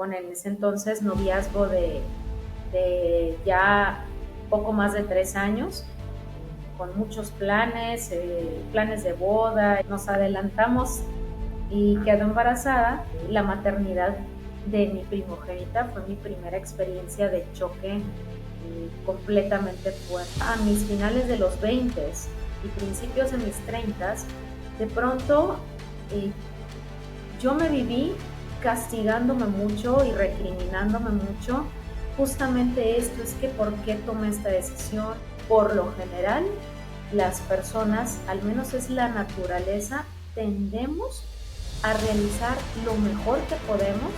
con en ese entonces noviazgo de ya poco más de 3 años, con muchos planes, planes de boda. Nos adelantamos y quedó embarazada. La maternidad de mi primogénita fue mi primera experiencia de choque completamente fuerte. A mis finales de los 20 y principios de mis 30, de pronto yo me viví castigándome mucho y recriminándome mucho. Justamente esto es que por qué tomé esta decisión. Por lo general, las personas, al menos es la naturaleza, tendemos a realizar lo mejor que podemos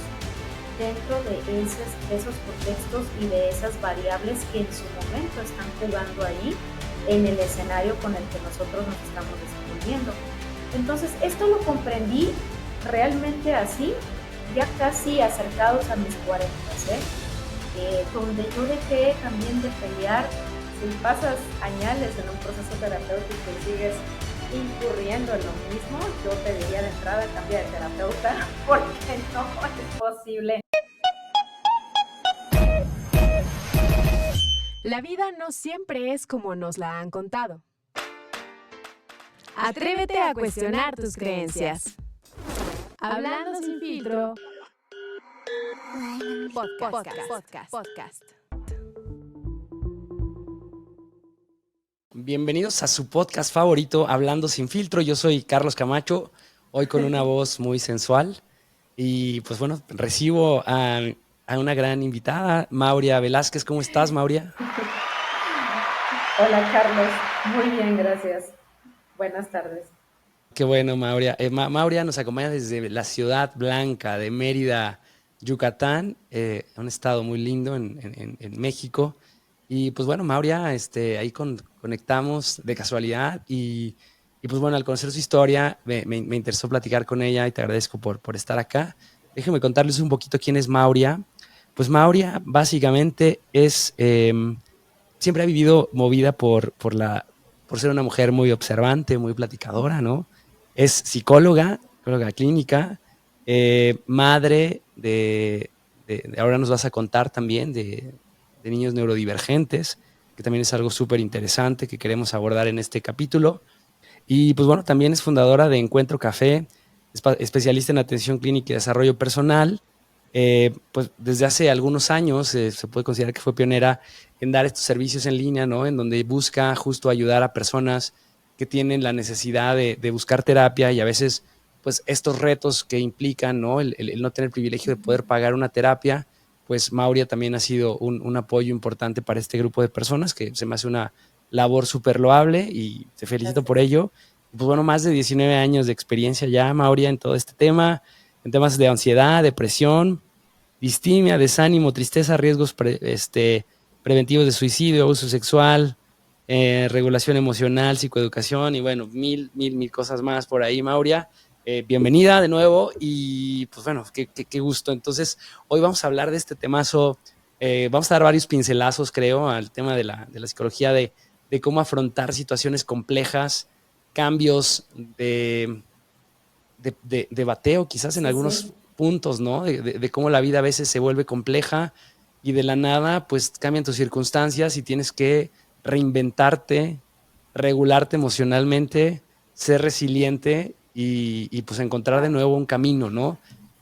dentro de esos contextos y de esas variables que en su momento están jugando ahí en el escenario con el que nosotros nos estamos desenvolviendo. Entonces, esto lo comprendí realmente así, ya casi acercados a mis 40, donde yo dejé también de pelear. Si pasas años en un proceso terapéutico y sigues incurriendo en lo mismo, yo te diría de entrada cambia de terapeuta, porque no es posible. La vida no siempre es como nos la han contado. Atrévete a cuestionar tus creencias. Hablando sin filtro. Podcast. Bienvenidos a su podcast favorito, Hablando sin filtro. Yo soy Carlos Camacho, hoy con una voz muy sensual. Y pues bueno, recibo a una gran invitada, Mauria Velázquez. ¿Cómo estás, Mauria? Hola, Carlos. Muy bien, gracias. Buenas tardes. Qué bueno, Mauria. Mauria nos acompaña desde la Ciudad Blanca de Mérida, Yucatán, un estado muy lindo en México. Y pues bueno, Mauria, ahí conectamos de casualidad y pues bueno, al conocer su historia me interesó platicar con ella y te agradezco por estar acá. Déjenme contarles un poquito quién es Mauria. Pues Mauria básicamente siempre ha vivido movida por ser una mujer muy observante, muy platicadora, ¿no? Es psicóloga clínica, madre ahora nos vas a contar también de niños neurodivergentes, que también es algo súper interesante que queremos abordar en este capítulo. Y pues bueno, también es fundadora de Encuentro Café, especialista en atención clínica y desarrollo personal. Pues desde hace algunos años se puede considerar que fue pionera en dar estos servicios en línea, ¿no? En donde busca justo ayudar a personas que tienen la necesidad de buscar terapia y a veces pues estos retos que implican, ¿no? El no tener el privilegio de poder pagar una terapia, pues Mauria también ha sido un apoyo importante para este grupo de personas, que se me hace una labor súper loable y te felicito por ello. Pues bueno, más de 19 años de experiencia ya, Mauria, en todo este tema, en temas de ansiedad, depresión, distimia, desánimo, tristeza, riesgos preventivos de suicidio, abuso sexual, regulación emocional, psicoeducación y bueno, mil cosas más por ahí, Mauria. Bienvenida de nuevo y pues bueno, qué gusto. Entonces, hoy vamos a hablar de este temazo. Vamos a dar varios pincelazos, creo, al tema de la psicología, de cómo afrontar situaciones complejas, cambios de bateo, quizás en algunos puntos, ¿no? De cómo la vida a veces se vuelve compleja y de la nada, pues cambian tus circunstancias y tienes que reinventarte, regularte emocionalmente, ser resiliente y pues encontrar de nuevo un camino, ¿no?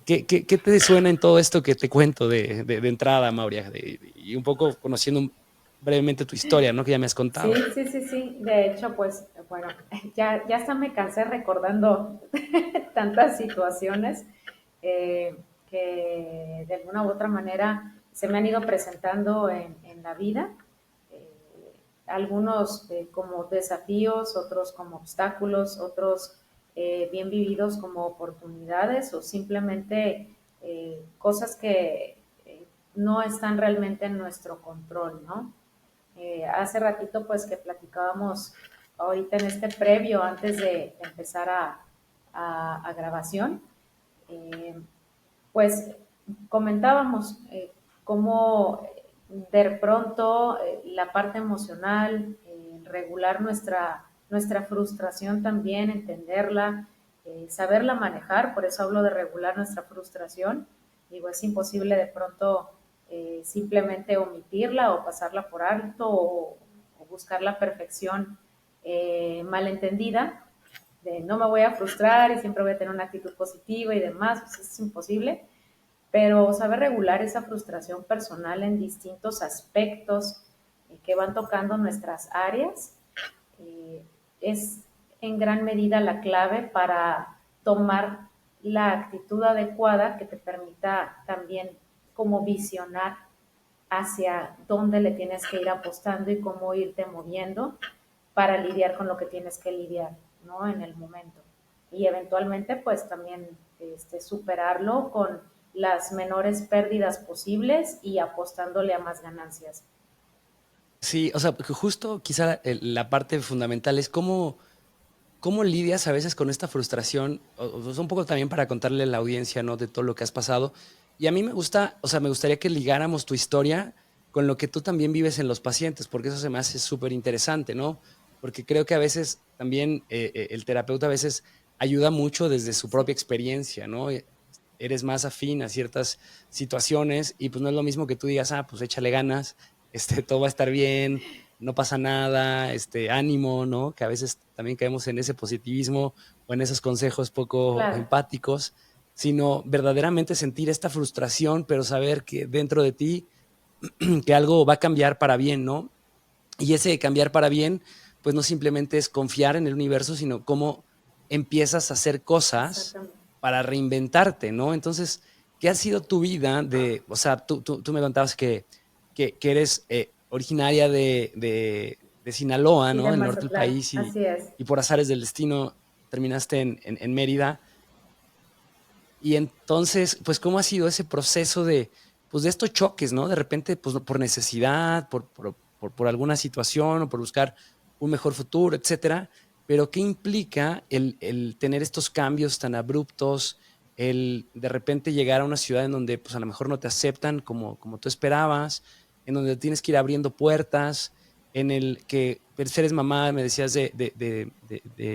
¿Qué te suena en todo esto que te cuento de entrada, Mauria? Y un poco conociendo brevemente tu historia, ¿no? Que ya me has contado. Sí. De hecho, pues, bueno, ya hasta me cansé recordando tantas situaciones que de alguna u otra manera se me han ido presentando en la vida. Algunos como desafíos, otros como obstáculos, otros bien vividos como oportunidades o simplemente cosas que no están realmente en nuestro control, ¿no? Hace ratito pues que platicábamos ahorita en este previo antes de empezar a grabación, eh, pues comentábamos cómo de pronto la parte emocional, regular nuestra frustración también, entenderla, saberla manejar, por eso hablo de regular nuestra frustración, Digo, es imposible de pronto simplemente omitirla o pasarla por alto o buscar la perfección malentendida, de no me voy a frustrar y siempre voy a tener una actitud positiva y demás, pues es imposible, pero saber regular esa frustración personal en distintos aspectos que van tocando nuestras áreas es en gran medida la clave para tomar la actitud adecuada que te permita también como visionar hacia dónde le tienes que ir apostando y cómo irte moviendo para lidiar con lo que tienes que lidiar, ¿no? En el momento. Y eventualmente, pues también superarlo con las menores pérdidas posibles y apostándole a más ganancias. Sí, o sea, que justo quizá la parte fundamental es cómo lidias a veces con esta frustración, o un poco también para contarle a la audiencia, ¿no? De todo lo que has pasado. Y a mí me gusta, o sea, me gustaría que ligáramos tu historia con lo que tú también vives en los pacientes, porque eso se me hace súper interesante, ¿no? Porque creo que a veces también el terapeuta a veces ayuda mucho desde su Sí, propia experiencia, ¿no? Eres más afín a ciertas situaciones y pues no es lo mismo que tú digas, ah, pues échale ganas, todo va a estar bien, no pasa nada, ánimo, ¿no? Que a veces también caemos en ese positivismo o en esos consejos poco claro, empáticos, sino verdaderamente sentir esta frustración, pero saber que dentro de ti, que algo va a cambiar para bien, ¿no? Y ese cambiar para bien, pues no simplemente es confiar en el universo, sino cómo empiezas a hacer cosas exactamente. para reinventarte, ¿no? Entonces, ¿qué ha sido tu vida de, o sea, tú me contabas que eres originaria de Sinaloa, Sí, ¿no? de Del norte del Mazatlán, país así es. y por azares del destino terminaste en Mérida. Y entonces, pues, ¿cómo ha sido ese proceso de, pues, de estos choques, ¿no? De repente, pues, por necesidad, por alguna situación o por buscar un mejor futuro, etcétera. Pero, ¿qué implica el tener estos cambios tan abruptos? El de repente llegar a una ciudad en donde, pues, a lo mejor no te aceptan como tú esperabas, en donde tienes que ir abriendo puertas, en el que pues, eres mamá, me decías de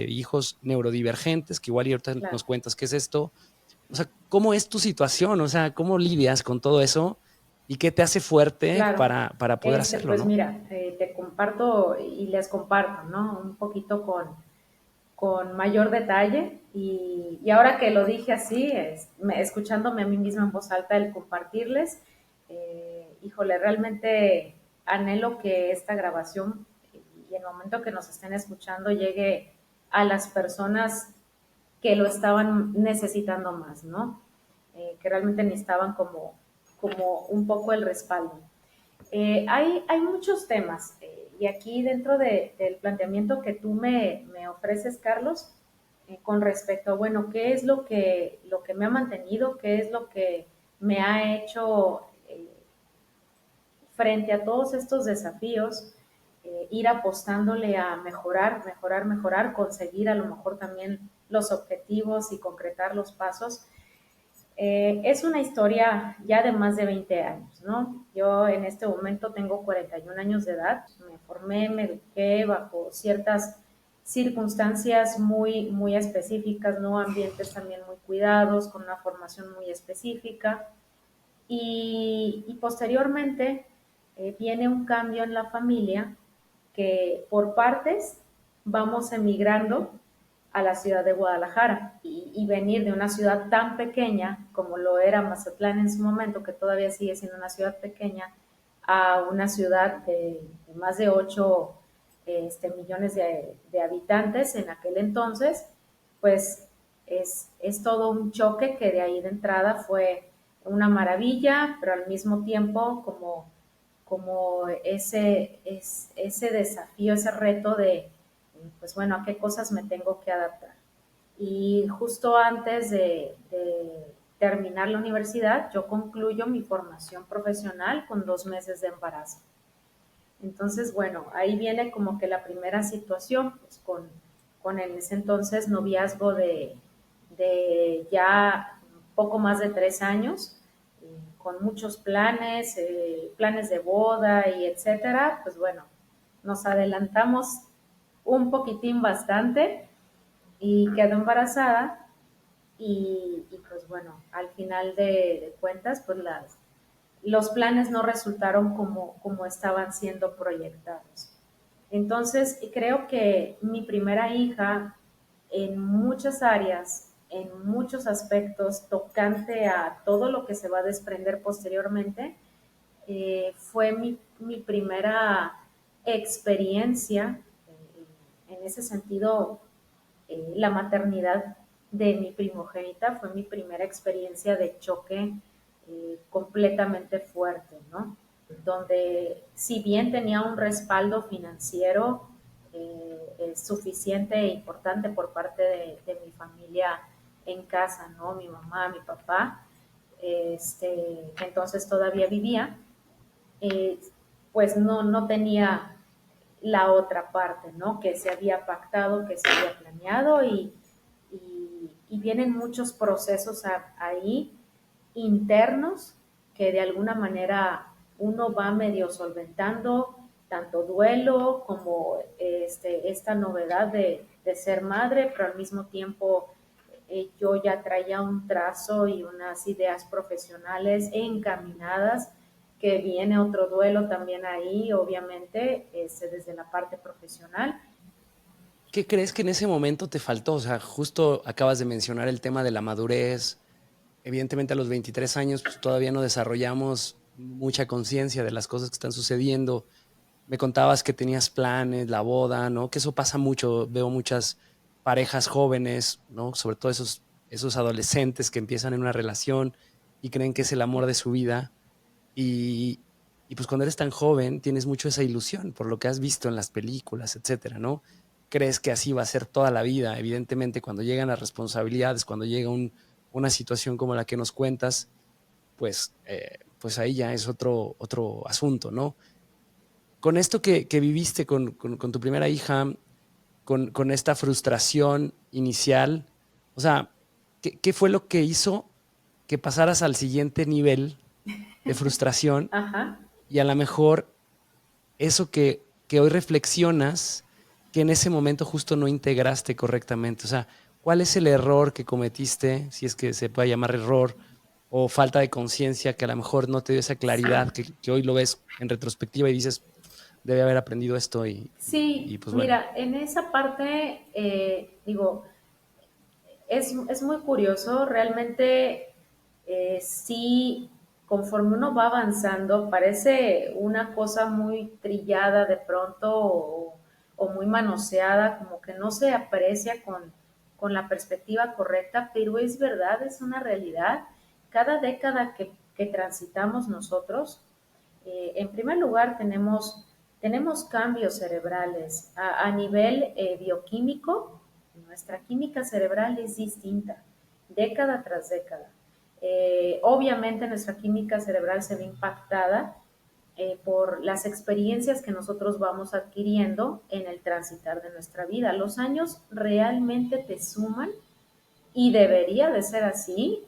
hijos neurodivergentes, que igual y ahorita Claro. nos cuentas qué es esto. O sea, ¿cómo es tu situación? O sea, ¿cómo lidias con todo eso? ¿Y qué te hace fuerte Claro, para poder hacerlo, pues no? mira, te comparto y les comparto, ¿no? Un poquito con mayor detalle y ahora que lo dije así, escuchándome a mí misma en voz alta el compartirles, híjole, realmente anhelo que esta grabación y el momento que nos estén escuchando llegue a las personas que lo estaban necesitando más, ¿no? Que realmente necesitaban como un poco el respaldo. Hay muchos temas y aquí dentro del planteamiento que tú me ofreces, Carlos, con respecto a, bueno, qué es lo que me ha mantenido, qué es lo que me ha hecho frente a todos estos desafíos, ir apostándole a mejorar, mejorar, mejorar, conseguir a lo mejor también los objetivos y concretar los pasos. Es una historia ya de más de 20 años, ¿no? Yo en este momento tengo 41 años de edad, me formé, me eduqué bajo ciertas circunstancias muy, muy específicas, ¿no? Ambientes también muy cuidados, con una formación muy específica. Y posteriormente viene un cambio en la familia que por partes vamos emigrando a la ciudad de Guadalajara y venir de una ciudad tan pequeña como lo era Mazatlán en su momento, que todavía sigue siendo una ciudad pequeña, a una ciudad de más de 8 millones de habitantes en aquel entonces, pues es todo un choque que de ahí de entrada fue una maravilla, pero al mismo tiempo como ese desafío, ese reto de, pues bueno, a qué cosas me tengo que adaptar. Y justo antes de terminar la universidad, yo concluyo mi formación profesional con 2 meses de embarazo. Entonces, bueno, ahí viene como que la primera situación, pues con en ese entonces noviazgo de ya poco más de 3 años, con muchos planes, planes de boda y etcétera, pues bueno, nos adelantamos un poquitín bastante y quedó embarazada y pues pues bueno, al final de cuentas, pues los planes no resultaron como estaban siendo proyectados. Entonces, creo que mi primera hija, en muchas áreas, en muchos aspectos, tocante a todo lo que se va a desprender posteriormente, fue mi primera experiencia. En ese sentido, la maternidad de mi primogénita fue mi primera experiencia de choque completamente fuerte, ¿no? Donde si bien tenía un respaldo financiero suficiente e importante por parte de mi familia en casa, ¿no? Mi mamá, mi papá, entonces todavía vivía, eh, pues no tenía la otra parte, ¿no? Que se había pactado, que se había planeado y vienen muchos procesos ahí internos que de alguna manera uno va medio solventando, tanto duelo como esta novedad de ser madre, pero al mismo tiempo yo ya traía un trazo y unas ideas profesionales encaminadas, que viene otro duelo también ahí, obviamente, desde la parte profesional. ¿Qué crees que en ese momento te faltó? O sea, justo acabas de mencionar el tema de la madurez. Evidentemente a los 23 años pues, todavía no desarrollamos mucha conciencia de las cosas que están sucediendo. Me contabas que tenías planes, la boda, ¿no? Que eso pasa mucho. Veo muchas parejas jóvenes, ¿no? Sobre todo esos adolescentes que empiezan en una relación y creen que es el amor de su vida. Y, y pues cuando eres tan joven tienes mucho esa ilusión por lo que has visto en las películas, etcétera, ¿no? Crees que así va a ser toda la vida. Evidentemente, cuando llegan las responsabilidades, cuando llega una situación como la que nos cuentas, pues ahí ya es otro asunto, ¿no? Con esto que viviste con tu primera hija, con esta frustración inicial, o sea, ¿qué fue lo que hizo que pasaras al siguiente nivel de frustración Ajá. y a lo mejor eso que hoy reflexionas, que en ese momento justo no integraste correctamente? O sea, ¿cuál es el error que cometiste, si es que se puede llamar error, o falta de conciencia que a lo mejor no te dio esa claridad, que hoy lo ves en retrospectiva y dices, debe haber aprendido esto y Sí, pues bueno. mira, en esa parte, digo, es muy curioso, realmente sí, conforme uno va avanzando, parece una cosa muy trillada de pronto o muy manoseada, como que no se aprecia con la perspectiva correcta, pero es verdad, es una realidad. Cada década que transitamos nosotros, en primer lugar tenemos cambios cerebrales a nivel bioquímico. Nuestra química cerebral es distinta, década tras década. Obviamente nuestra química cerebral se ve impactada por las experiencias que nosotros vamos adquiriendo en el transitar de nuestra vida. Los años realmente te suman y debería de ser así,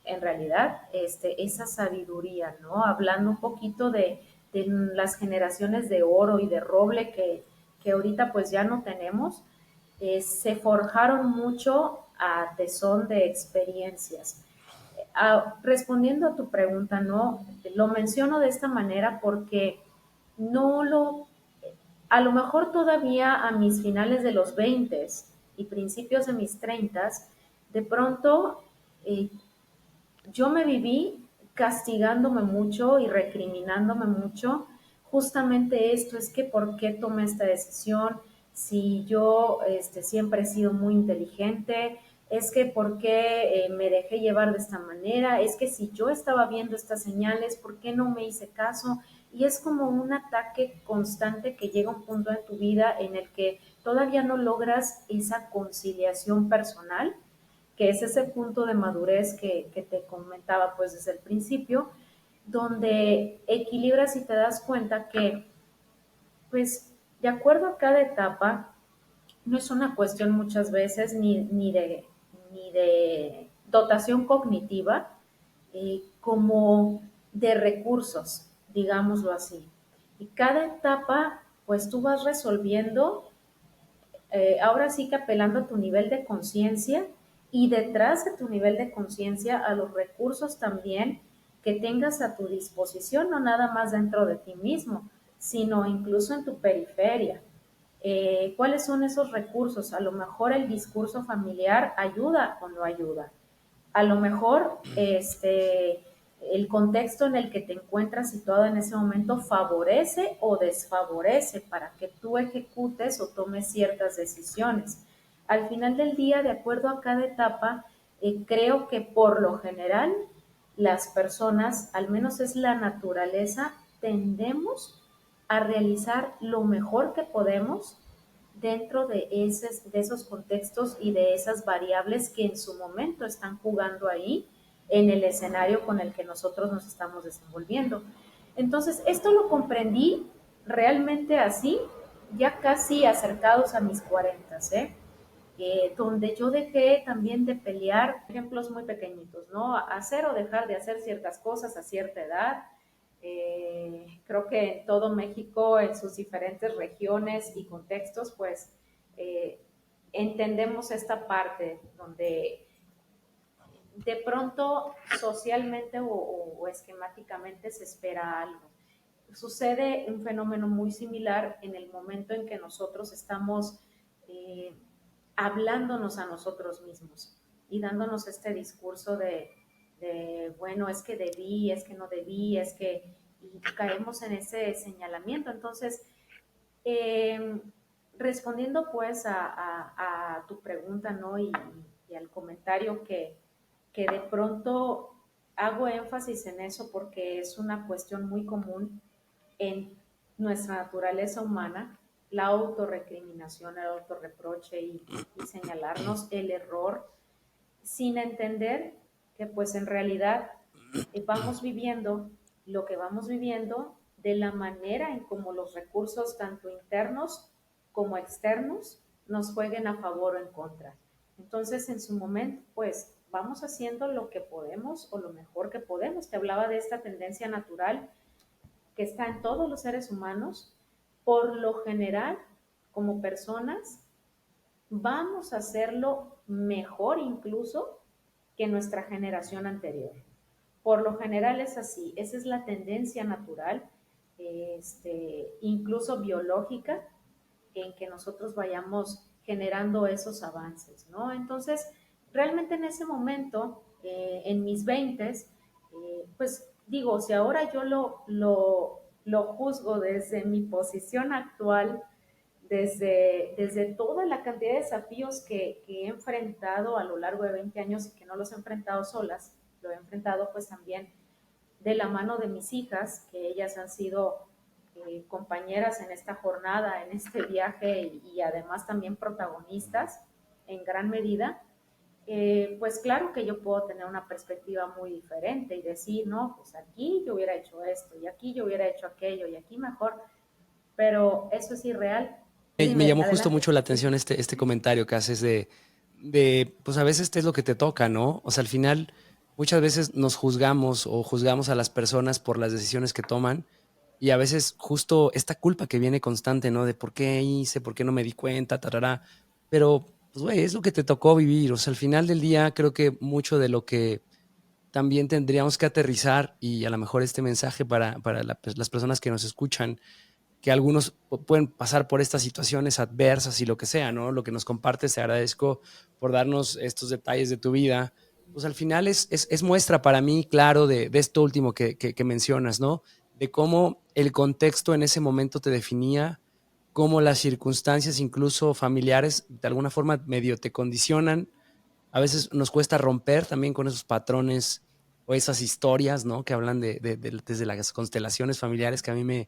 en realidad, esa sabiduría, ¿no? Hablando un poquito de las generaciones de oro y de roble que ahorita pues ya no tenemos, se forjaron mucho a tesón de experiencias. Respondiendo a tu pregunta, no, lo menciono de esta manera porque no lo, a lo mejor todavía a mis finales de los 20 y principios de mis 30, de pronto eh, yo me viví castigándome mucho y recriminándome mucho. Justamente esto es que por qué tomé esta decisión, si yo siempre he sido muy inteligente, es que por qué me dejé llevar de esta manera, es que si yo estaba viendo estas señales, ¿por qué no me hice caso? Y es como un ataque constante que llega a un punto en tu vida en el que todavía no logras esa conciliación personal, que es ese punto de madurez que te comentaba pues desde el principio, donde equilibras y te das cuenta que pues de acuerdo a cada etapa, no es una cuestión muchas veces ni de dotación cognitiva, como de recursos, digámoslo así. Y cada etapa, pues tú vas resolviendo, ahora sí que apelando a tu nivel de conciencia y detrás de tu nivel de conciencia a los recursos también que tengas a tu disposición, no nada más dentro de ti mismo, sino incluso en tu periferia. ¿Cuáles son esos recursos? A lo mejor el discurso familiar ayuda o no ayuda. A lo mejor el contexto en el que te encuentras situado en ese momento favorece o desfavorece para que tú ejecutes o tomes ciertas decisiones. Al final del día, de acuerdo a cada etapa, creo que por lo general las personas, al menos es la naturaleza, tendemos a realizar lo mejor que podemos dentro de esos contextos y de esas variables que en su momento están jugando ahí en el escenario con el que nosotros nos estamos desenvolviendo. Entonces, esto lo comprendí realmente así, ya casi acercados a mis 40, ¿eh? Donde yo dejé también de pelear, ejemplos muy pequeñitos, ¿no? Hacer o dejar de hacer ciertas cosas a cierta edad. Creo que en todo México, en sus diferentes regiones y contextos, pues eh, entendemos esta parte donde de pronto socialmente o esquemáticamente se espera algo. Sucede un fenómeno muy similar en el momento en que nosotros estamos eh, hablándonos a nosotros mismos y dándonos este discurso bueno, es que debí, es que no debí, es que, y caemos en ese señalamiento. Entonces, eh, respondiendo pues a tu pregunta, ¿no? Y al comentario que de pronto hago énfasis en eso porque es una cuestión muy común en nuestra naturaleza humana, la autorrecriminación, el autorreproche y señalarnos el error sin entender que pues en realidad vamos viviendo lo que vamos viviendo de la manera en como los recursos tanto internos como externos nos jueguen a favor o en contra. Entonces, en su momento, pues vamos haciendo lo que podemos o lo mejor que podemos. Te hablaba de esta tendencia natural que está en todos los seres humanos. Por lo general, como personas, vamos a hacerlo mejor incluso que nuestra generación anterior. Por lo general es así, esa es la tendencia natural, incluso biológica, en que nosotros vayamos generando esos avances, ¿no? Entonces, realmente en ese momento, en mis veintes, pues digo, si ahora yo lo juzgo desde mi posición actual, desde toda la cantidad de desafíos que he enfrentado a lo largo de 20 años y que no los he enfrentado solas, lo he enfrentado pues también de la mano de mis hijas, que ellas han sido compañeras en esta jornada, en este viaje y además también protagonistas en gran medida. Pues claro que yo puedo tener una perspectiva muy diferente y decir, no, pues aquí yo hubiera hecho esto y aquí yo hubiera hecho aquello y aquí mejor, pero eso es irreal. Me Dime, llamó justo adelante. mucho la Sí. atención este comentario que haces pues a veces es lo que te toca, ¿no? O sea, al final muchas veces nos juzgamos o juzgamos a las personas por las decisiones que toman y a veces justo esta culpa que viene constante, ¿no? De por qué hice, por qué no me di cuenta, tarará. Pero, pues, güey, es lo que te tocó vivir. O sea, al final del día creo que mucho de lo que también tendríamos que aterrizar y a lo mejor este mensaje para las personas que nos escuchan que algunos pueden pasar por estas situaciones adversas y lo que sea, ¿no? Lo que nos compartes, te agradezco por darnos estos detalles de tu vida. Pues al final es muestra para mí, claro, de esto último que mencionas, ¿no? De cómo el contexto en ese momento te definía, cómo las circunstancias, incluso familiares, de alguna forma medio te condicionan. A veces nos cuesta romper también con esos patrones o esas historias, ¿no? Que hablan desde las constelaciones familiares que a mí me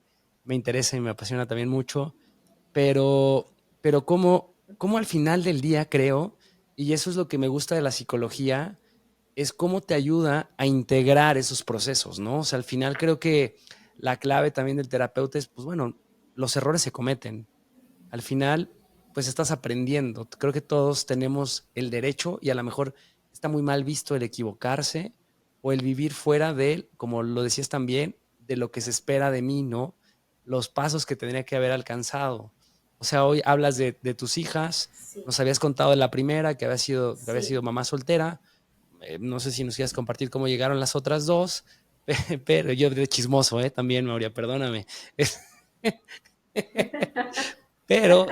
interesa y me apasiona también mucho, pero como al final del día creo, y eso es lo que me gusta de la psicología, es cómo te ayuda a integrar esos procesos, ¿no? O sea, al final creo que la clave también del terapeuta es, pues bueno, los errores se cometen. Al final, pues estás aprendiendo. Creo que todos tenemos el derecho y a lo mejor está muy mal visto el equivocarse o el vivir fuera de, como lo decías también, de lo que se espera de mí, ¿no? Los pasos que tendría que haber alcanzado. O sea, hoy hablas de tus hijas, Sí, nos habías contado de la primera, que había sí. sido mamá soltera. No sé si nos quieres compartir cómo llegaron las otras dos, pero yo de chismoso, también, María, perdóname. Pero,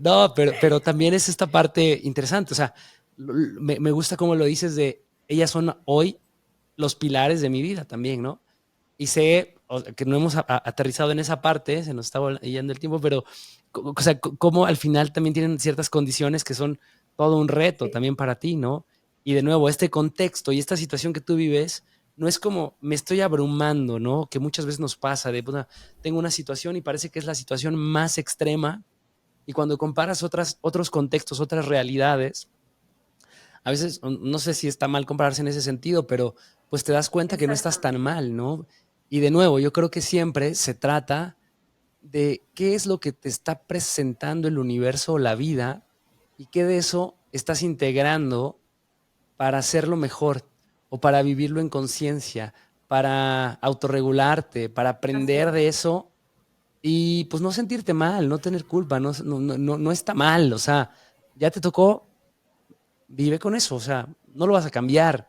no, pero también es esta parte interesante, o sea, me gusta cómo lo dices de, ellas son hoy los pilares de mi vida también, ¿no? Y sé que no hemos aterrizado en esa parte, se nos está yendo el tiempo, pero o sea, cómo al final también tienen ciertas condiciones que son todo un reto Sí, también para ti, ¿no? Y de nuevo, este contexto y esta situación que tú vives, no es como me estoy abrumando, ¿no? Que muchas veces nos pasa de, puta, tengo una situación y parece que es la situación más extrema, y cuando comparas otros contextos, otras realidades, a veces, no sé si está mal compararse en ese sentido, pero pues te das cuenta que no estás tan exactamente. mal, ¿no? Y de nuevo, yo creo que siempre se trata de qué es lo que te está presentando el universo o la vida, y qué de eso estás integrando para hacerlo mejor o para vivirlo en conciencia, para autorregularte, para Así aprender de es. eso y pues no sentirte mal, no tener culpa, no está mal, o sea, ya te tocó, vive con eso, o sea, no lo vas a cambiar,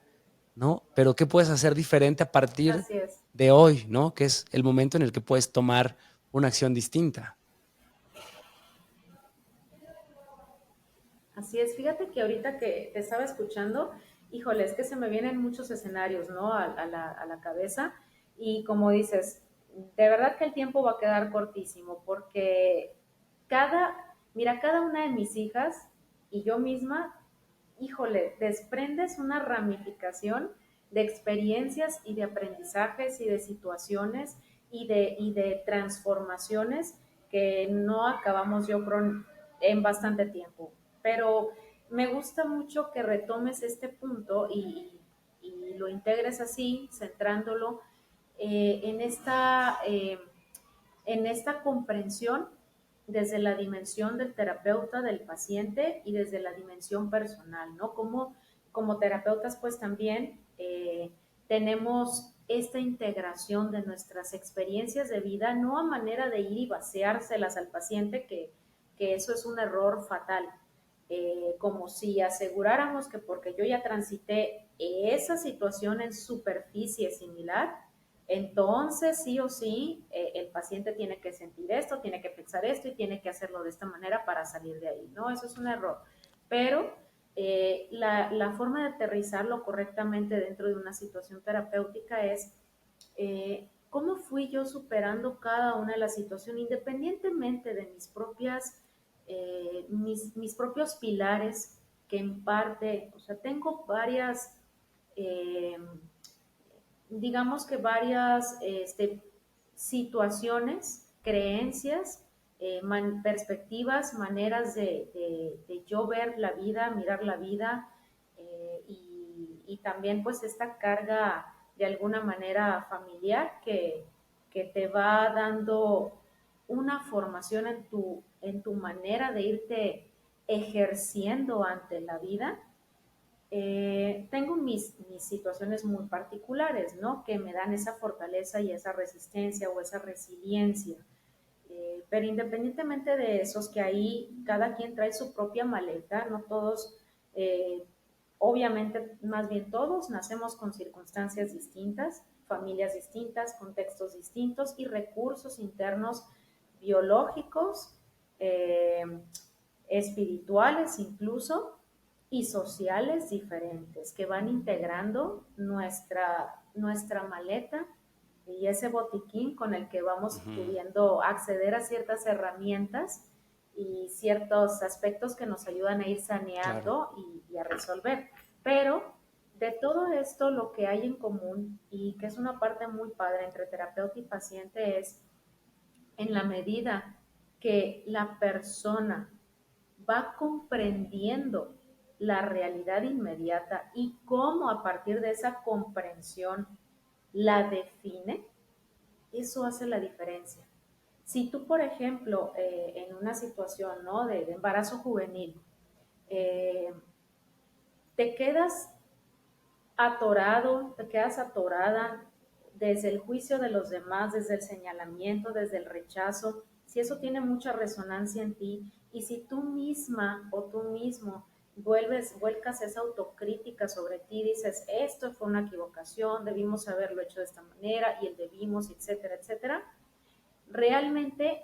¿no? Pero ¿qué puedes hacer diferente a partir Así es. de hoy, ¿no? Que es el momento en el que puedes tomar una acción distinta. Así es, fíjate que ahorita que te estaba escuchando, híjole, es que se me vienen muchos escenarios, ¿no? A la cabeza. Y como dices, de verdad que el tiempo va a quedar cortísimo porque mira, cada una de mis hijas y yo misma, híjole, desprendes una ramificación de experiencias y de aprendizajes y de situaciones y de transformaciones que no acabamos, yo creo, en bastante tiempo. Pero me gusta mucho que retomes este punto y lo integres así, centrándolo eh, en, esta, eh, en esta comprensión desde la dimensión del terapeuta, del paciente y desde la dimensión personal, ¿no? Como terapeutas, pues también tenemos esta integración de nuestras experiencias de vida, no a manera de ir y vaciárselas al paciente, que eso es un error fatal. Como si aseguráramos que porque yo ya transité esa situación en superficie similar, entonces sí o sí el paciente tiene que sentir esto, tiene que pensar esto y tiene que hacerlo de esta manera para salir de ahí, ¿no? Eso es un error. Pero la forma de aterrizarlo correctamente dentro de una situación terapéutica es cómo fui yo superando cada una de las situaciones, independientemente de mis propios pilares, que en parte, o sea, tengo varias, eh, digamos que varias situaciones, creencias, perspectivas, maneras de yo ver la vida, mirar la vida, y también pues esta carga de alguna manera familiar que te va dando una formación en tu manera de irte ejerciendo ante la vida. Tengo mis situaciones muy particulares, ¿no? Que me dan esa fortaleza y esa resistencia o esa resiliencia. Pero independientemente de esos, que ahí cada quien trae su propia maleta, no todos, eh, obviamente, más bien todos nacemos con circunstancias distintas, familias distintas, contextos distintos y recursos internos biológicos, eh, espirituales incluso, y sociales diferentes que van integrando nuestra maleta y ese botiquín con el que vamos Ujú, pudiendo acceder a ciertas herramientas y ciertos aspectos que nos ayudan a ir claro. saneando y a resolver. Pero de todo esto, lo que hay en común y que es una parte muy padre entre terapeuta y paciente es en la medida que la persona va comprendiendo la realidad inmediata y cómo a partir de esa comprensión la define, eso hace la diferencia. Si tú, por ejemplo, en una situación, ¿no?, de embarazo juvenil, eh, te quedas atorado, te quedas atorada desde el juicio de los demás, desde el señalamiento, desde el rechazo, si eso tiene mucha resonancia en ti y si tú misma o tú mismo vuelcas esa autocrítica sobre ti, dices, esto fue una equivocación, debimos haberlo hecho de esta manera y el debimos, etcétera, etcétera, realmente,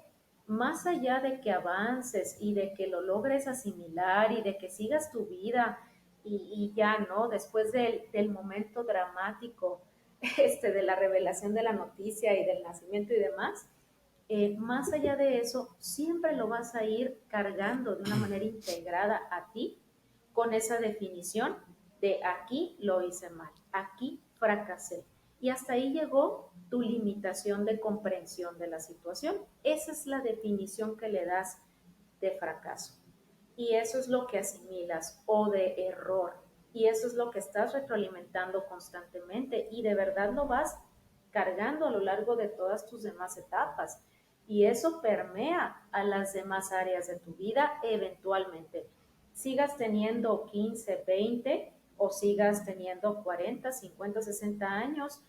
más allá de que avances y de que lo logres asimilar y de que sigas tu vida y ya, ¿no? Después del momento dramático de la revelación de la noticia y del nacimiento y demás, más allá de eso, siempre lo vas a ir cargando de una manera integrada a ti con esa definición de aquí lo hice mal, aquí fracasé. Y hasta ahí llegó tu limitación de comprensión de la situación. Esa es la definición que le das de fracaso. Y eso es lo que asimilas o de error. Y eso es lo que estás retroalimentando constantemente y de verdad lo vas cargando a lo largo de todas tus demás etapas. Y eso permea a las demás áreas de tu vida eventualmente. Sigas teniendo 15, 20 o sigas teniendo 40, 50, 60 años,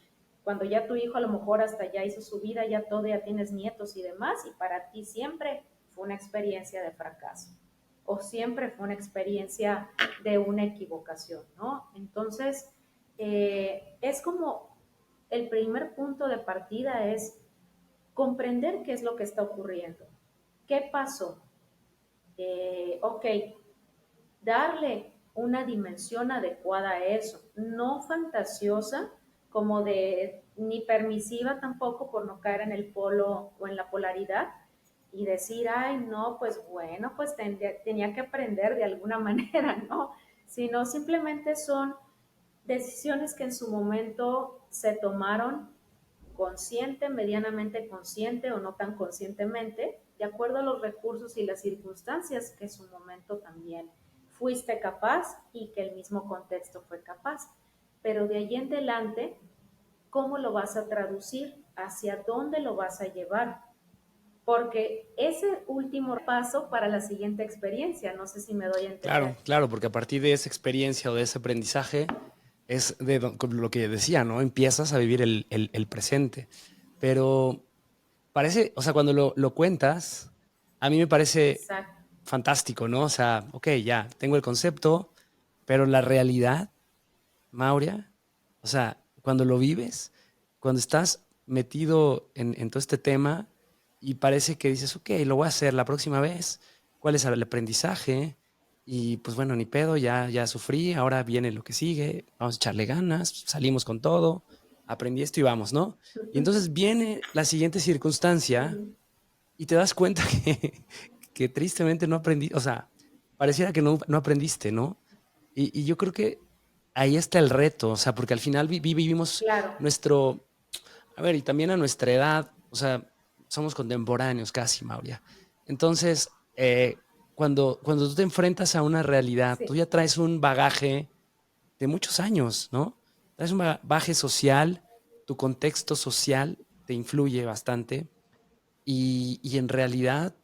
cuando ya tu hijo a lo mejor hasta ya hizo su vida, ya todo, ya tienes nietos y demás, y para ti siempre fue una experiencia de fracaso o siempre fue una experiencia de una equivocación, ¿no? Entonces, es como el primer punto de partida es comprender qué es lo que está ocurriendo. ¿Qué pasó? Ok, darle una dimensión adecuada a eso, no fantasiosa, como de ni permisiva tampoco por no caer en el polo o en la polaridad y decir, ay, no, pues bueno, pues tenía que aprender de alguna manera, ¿no? Sino simplemente son decisiones que en su momento se tomaron consciente, medianamente consciente o no tan conscientemente, de acuerdo a los recursos y las circunstancias que en su momento también fuiste capaz y que el mismo contexto fue capaz. Pero de allí en adelante, ¿cómo lo vas a traducir? ¿Hacia dónde lo vas a llevar? Porque ese último paso para la siguiente experiencia, no sé si me doy a Claro, entender. claro, porque a partir de esa experiencia o de ese aprendizaje es de lo que decía, ¿no? Empiezas a vivir el presente. Pero parece, o sea, cuando lo cuentas, a mí me parece Exacto. fantástico, ¿no? O sea, ok, ya, tengo el concepto, pero la realidad, Mauria, o sea, cuando lo vives, cuando estás metido en todo este tema y parece que dices, ok, lo voy a hacer la próxima vez, ¿cuál es el aprendizaje? Y pues bueno, ni pedo, ya sufrí, ahora viene lo que sigue, vamos a echarle ganas, salimos con todo, aprendí esto y vamos, ¿no? Y entonces viene la siguiente circunstancia Uh-huh. y te das cuenta que tristemente no aprendí, o sea, pareciera que no aprendiste, ¿no? Y yo creo que ahí está el reto, o sea, porque al final vivimos Claro, nuestro, a ver, y también a nuestra edad, o sea, somos contemporáneos casi, Mauria. Entonces, cuando tú te enfrentas a una realidad, tú sí, ya traes un bagaje de muchos años, ¿no? Traes un bagaje social, tu contexto social te influye bastante y en realidad,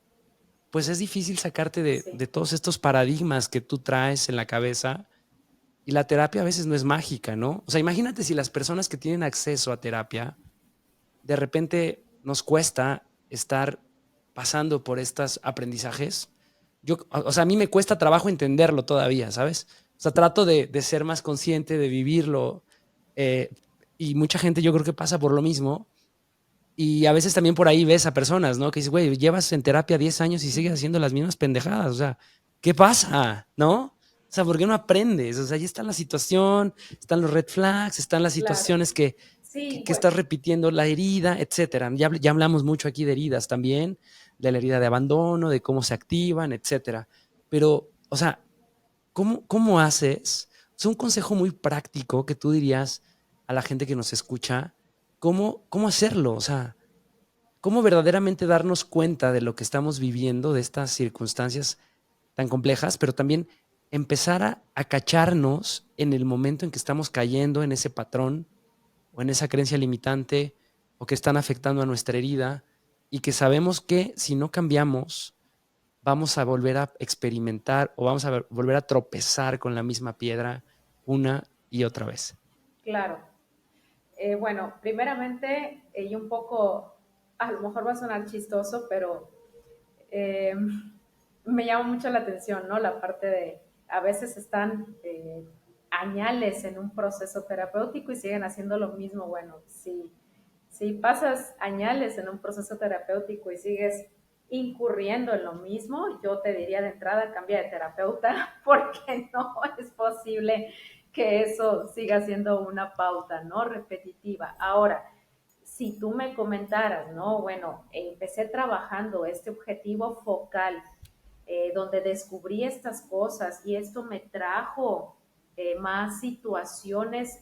pues es difícil sacarte sí, de todos estos paradigmas que tú traes en la cabeza y la terapia a veces no es mágica, ¿no? O sea, imagínate si las personas que tienen acceso a terapia, de repente nos cuesta estar pasando por estos aprendizajes. O sea, a mí me cuesta trabajo entenderlo todavía, ¿sabes? O sea, trato de ser más consciente, de vivirlo. eh, y mucha gente yo creo que pasa por lo mismo. Y a veces también por ahí ves a personas, ¿no? Que dices, güey, llevas en terapia 10 años y sigues haciendo las mismas pendejadas. O sea, ¿qué pasa? ¿No? O sea, ¿por qué no aprendes? O sea, ahí está la situación, están los red flags, están las claro. situaciones Sí, que bueno, estás repitiendo, la herida, etcétera. Ya hablamos mucho aquí de heridas también, de la herida de abandono, de cómo se activan, etcétera. Pero, o sea, ¿cómo haces? Es un consejo muy práctico que tú dirías a la gente que nos escucha, ¿cómo hacerlo? O sea, ¿cómo verdaderamente darnos cuenta de lo que estamos viviendo, de estas circunstancias tan complejas, pero también empezar a cacharnos en el momento en que estamos cayendo en ese patrón o en esa creencia limitante o que están afectando a nuestra herida y que sabemos que si no cambiamos vamos a volver a experimentar o vamos a volver a tropezar con la misma piedra una y otra vez? claro. Bueno, primeramente, y un poco, a lo mejor va a sonar chistoso, pero eh, me llama mucho la atención, ¿no? La parte de, a veces están añales en un proceso terapéutico y siguen haciendo lo mismo. Bueno, si pasas añales en un proceso terapéutico y sigues incurriendo en lo mismo, yo te diría de entrada, cambia de terapeuta, porque no es posible que eso siga siendo una pauta, ¿no? Repetitiva. Ahora, si tú me comentaras, ¿no? Bueno, empecé trabajando este objetivo focal, donde descubrí estas cosas y esto me trajo más situaciones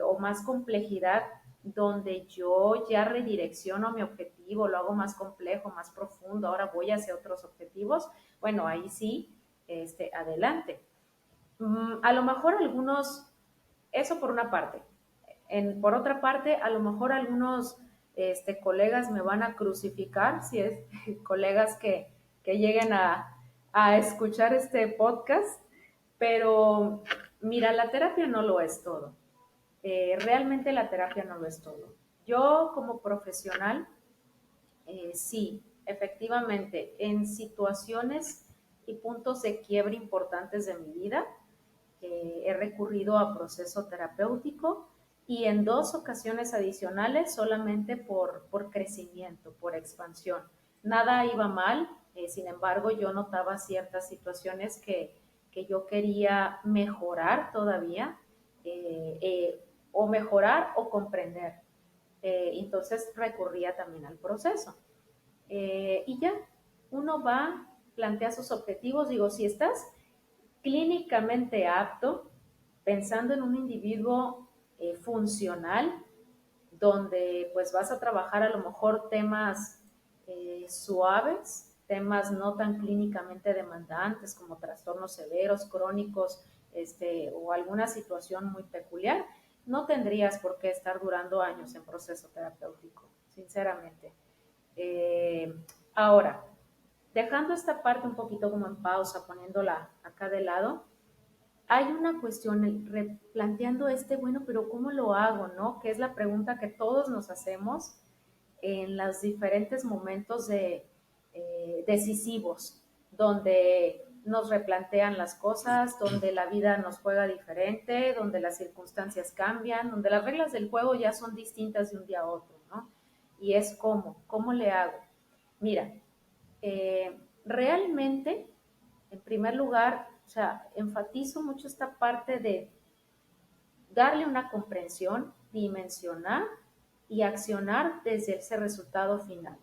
o más complejidad, donde yo ya redirecciono mi objetivo, lo hago más complejo, más profundo, ahora voy hacia otros objetivos, bueno, ahí sí, adelante. A lo mejor algunos, eso por una parte. Por otra parte, a lo mejor algunos colegas me van a crucificar, si es colegas que lleguen a escuchar este podcast, pero mira, la terapia no lo es todo. Realmente la terapia no lo es todo. Yo como profesional, sí, efectivamente, en situaciones y puntos de quiebre importantes de mi vida, he recurrido a proceso terapéutico y en 2 ocasiones adicionales solamente por crecimiento, por expansión. Nada iba mal, sin embargo yo notaba ciertas situaciones que yo quería mejorar todavía, o mejorar o comprender. Entonces recurría también al proceso. Y ya, uno va, plantea sus objetivos, digo, si estás clínicamente apto, pensando en un individuo funcional, donde pues vas a trabajar a lo mejor temas suaves, temas no tan clínicamente demandantes como trastornos severos, crónicos, o alguna situación muy peculiar, no tendrías por qué estar durando años en proceso terapéutico, sinceramente. Eh, Ahora, dejando esta parte un poquito como en pausa, poniéndola acá de lado, hay una cuestión, replanteando bueno, pero ¿cómo lo hago, no? Que es la pregunta que todos nos hacemos en los diferentes momentos decisivos, donde nos replantean las cosas, donde la vida nos juega diferente, donde las circunstancias cambian, donde las reglas del juego ya son distintas de un día a otro, ¿no? Y es ¿cómo le hago? Mira, realmente, en primer lugar, o sea, enfatizo mucho esta parte de darle una comprensión, dimensionar y accionar desde ese resultado final.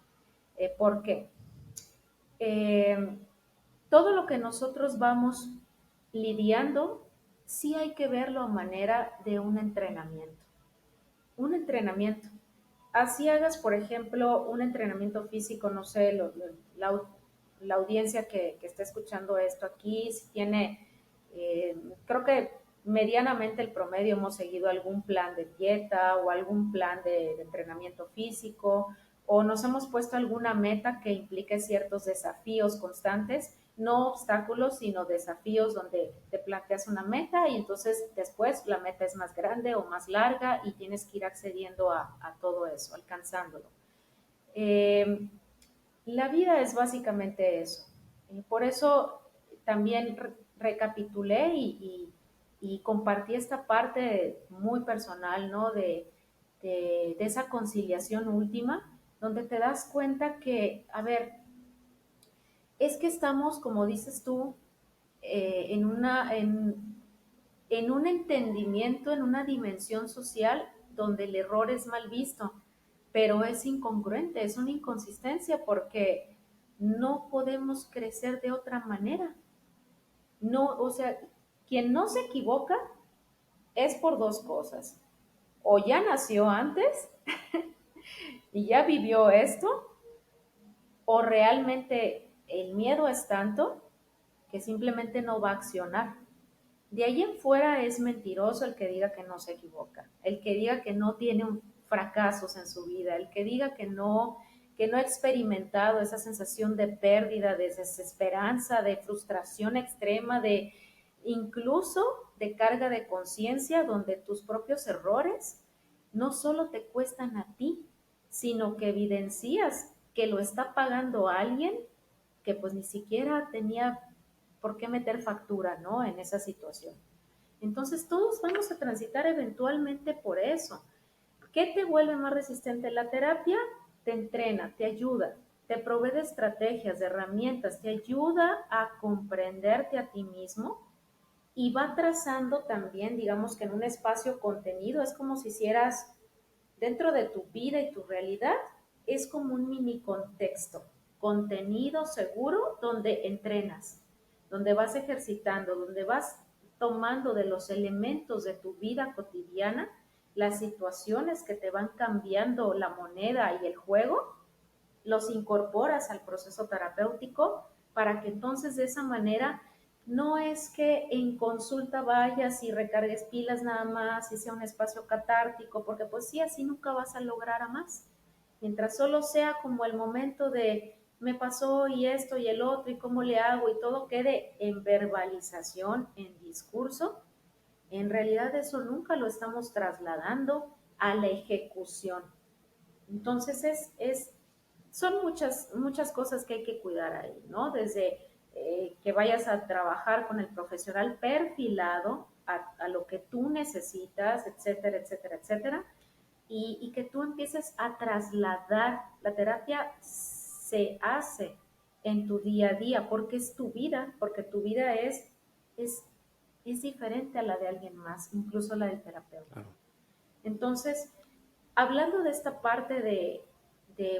¿Por qué? Eh, Todo lo que nosotros vamos lidiando, sí hay que verlo a manera de un entrenamiento. Un entrenamiento. Así hagas, por ejemplo, un entrenamiento físico, no sé, la, la audiencia que está escuchando esto aquí, si tiene, creo que medianamente el promedio hemos seguido algún plan de dieta o algún plan de entrenamiento físico, o nos hemos puesto alguna meta que implique ciertos desafíos constantes, no obstáculos, sino desafíos donde te planteas una meta y entonces después la meta es más grande o más larga y tienes que ir accediendo a todo eso, alcanzándolo. Eh, la vida es básicamente eso. Por eso también recapitulé y compartí esta parte muy personal, ¿no? De esa conciliación última, donde te das cuenta que, a ver, es que estamos, como dices tú, en un entendimiento, en una dimensión social donde el error es mal visto, pero es incongruente, es una inconsistencia porque no podemos crecer de otra manera. No, o sea, quien no se equivoca es por 2 cosas. O ya nació antes y ya vivió esto, o realmente el miedo es tanto que simplemente no va a accionar. De ahí en fuera es mentiroso el que diga que no se equivoca, el que diga que no tiene fracasos en su vida, el que no ha experimentado esa sensación de pérdida, de desesperanza, de frustración extrema, de incluso de carga de conciencia, donde tus propios errores no solo te cuestan a ti, sino que evidencias que lo está pagando alguien que pues ni siquiera tenía por qué meter factura, ¿no? En esa situación. Entonces todos vamos a transitar eventualmente por eso. ¿Qué te vuelve más resistente? La terapia te entrena, te ayuda, te provee de estrategias, de herramientas, te ayuda a comprenderte a ti mismo y va trazando también, digamos que en un espacio contenido, es como si hicieras dentro de tu vida y tu realidad, es como un mini contexto, contenido seguro donde entrenas, donde vas ejercitando, donde vas tomando de los elementos de tu vida cotidiana las situaciones que te van cambiando la moneda y el juego, los incorporas al proceso terapéutico para que entonces de esa manera no es que en consulta vayas y recargues pilas nada más y sea un espacio catártico, porque pues sí, así nunca vas a lograr a más. Mientras solo sea como el momento de me pasó y esto y el otro y cómo le hago y todo quede en verbalización, en discurso, en realidad eso nunca lo estamos trasladando a la ejecución. Entonces son muchas cosas que hay que cuidar ahí, ¿no? Desde que vayas a trabajar con el profesional perfilado a lo que tú necesitas, etcétera, etcétera, etcétera, y que tú empieces a trasladar. La terapia se hace en tu día a día porque es tu vida, porque tu vida es, es diferente a la de alguien más, incluso la del terapeuta. Claro. Entonces, hablando de esta parte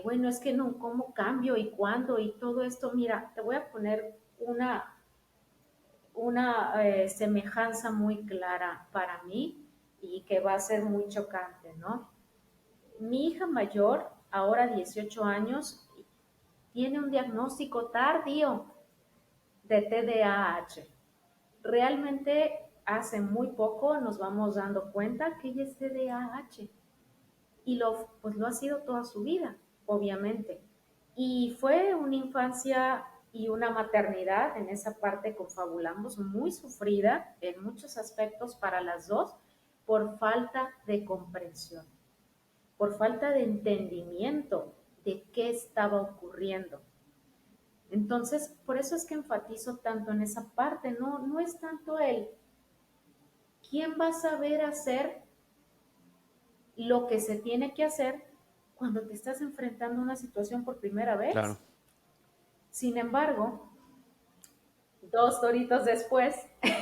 bueno, es que no, cómo cambio y cuándo y todo esto, mira, te voy a poner una semejanza muy clara para mí y que va a ser muy chocante, ¿no? Mi hija mayor, ahora 18 años, tiene un diagnóstico tardío de TDAH. Realmente hace muy poco nos vamos dando cuenta que ella es TDAH y pues lo ha sido toda su vida, obviamente. Y fue una infancia y una maternidad, en esa parte confabulamos, muy sufrida en muchos aspectos para las dos, por falta de comprensión, por falta de entendimiento de qué estaba ocurriendo. Entonces, por eso es que enfatizo tanto en esa parte, no es tanto el quién va a saber hacer lo que se tiene que hacer cuando te estás enfrentando a una situación por primera vez. Claro. Sin embargo, 2 doritos después,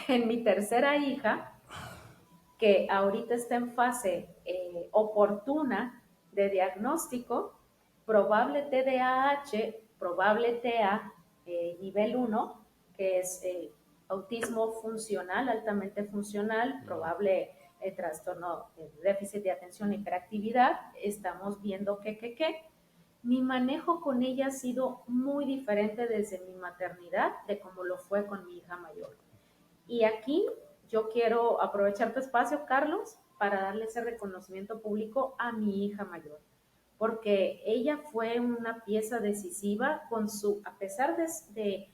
en mi tercera hija, que ahorita está en fase oportuna de diagnóstico, probable TDAH, probable TEA nivel 1, que es autismo funcional, altamente funcional, probable trastorno de déficit de atención e hiperactividad. Estamos viendo que mi manejo con ella ha sido muy diferente desde mi maternidad de como lo fue con mi hija mayor. Y aquí yo quiero aprovechar tu espacio, Carlos, para darle ese reconocimiento público a mi hija mayor, porque ella fue una pieza decisiva a pesar de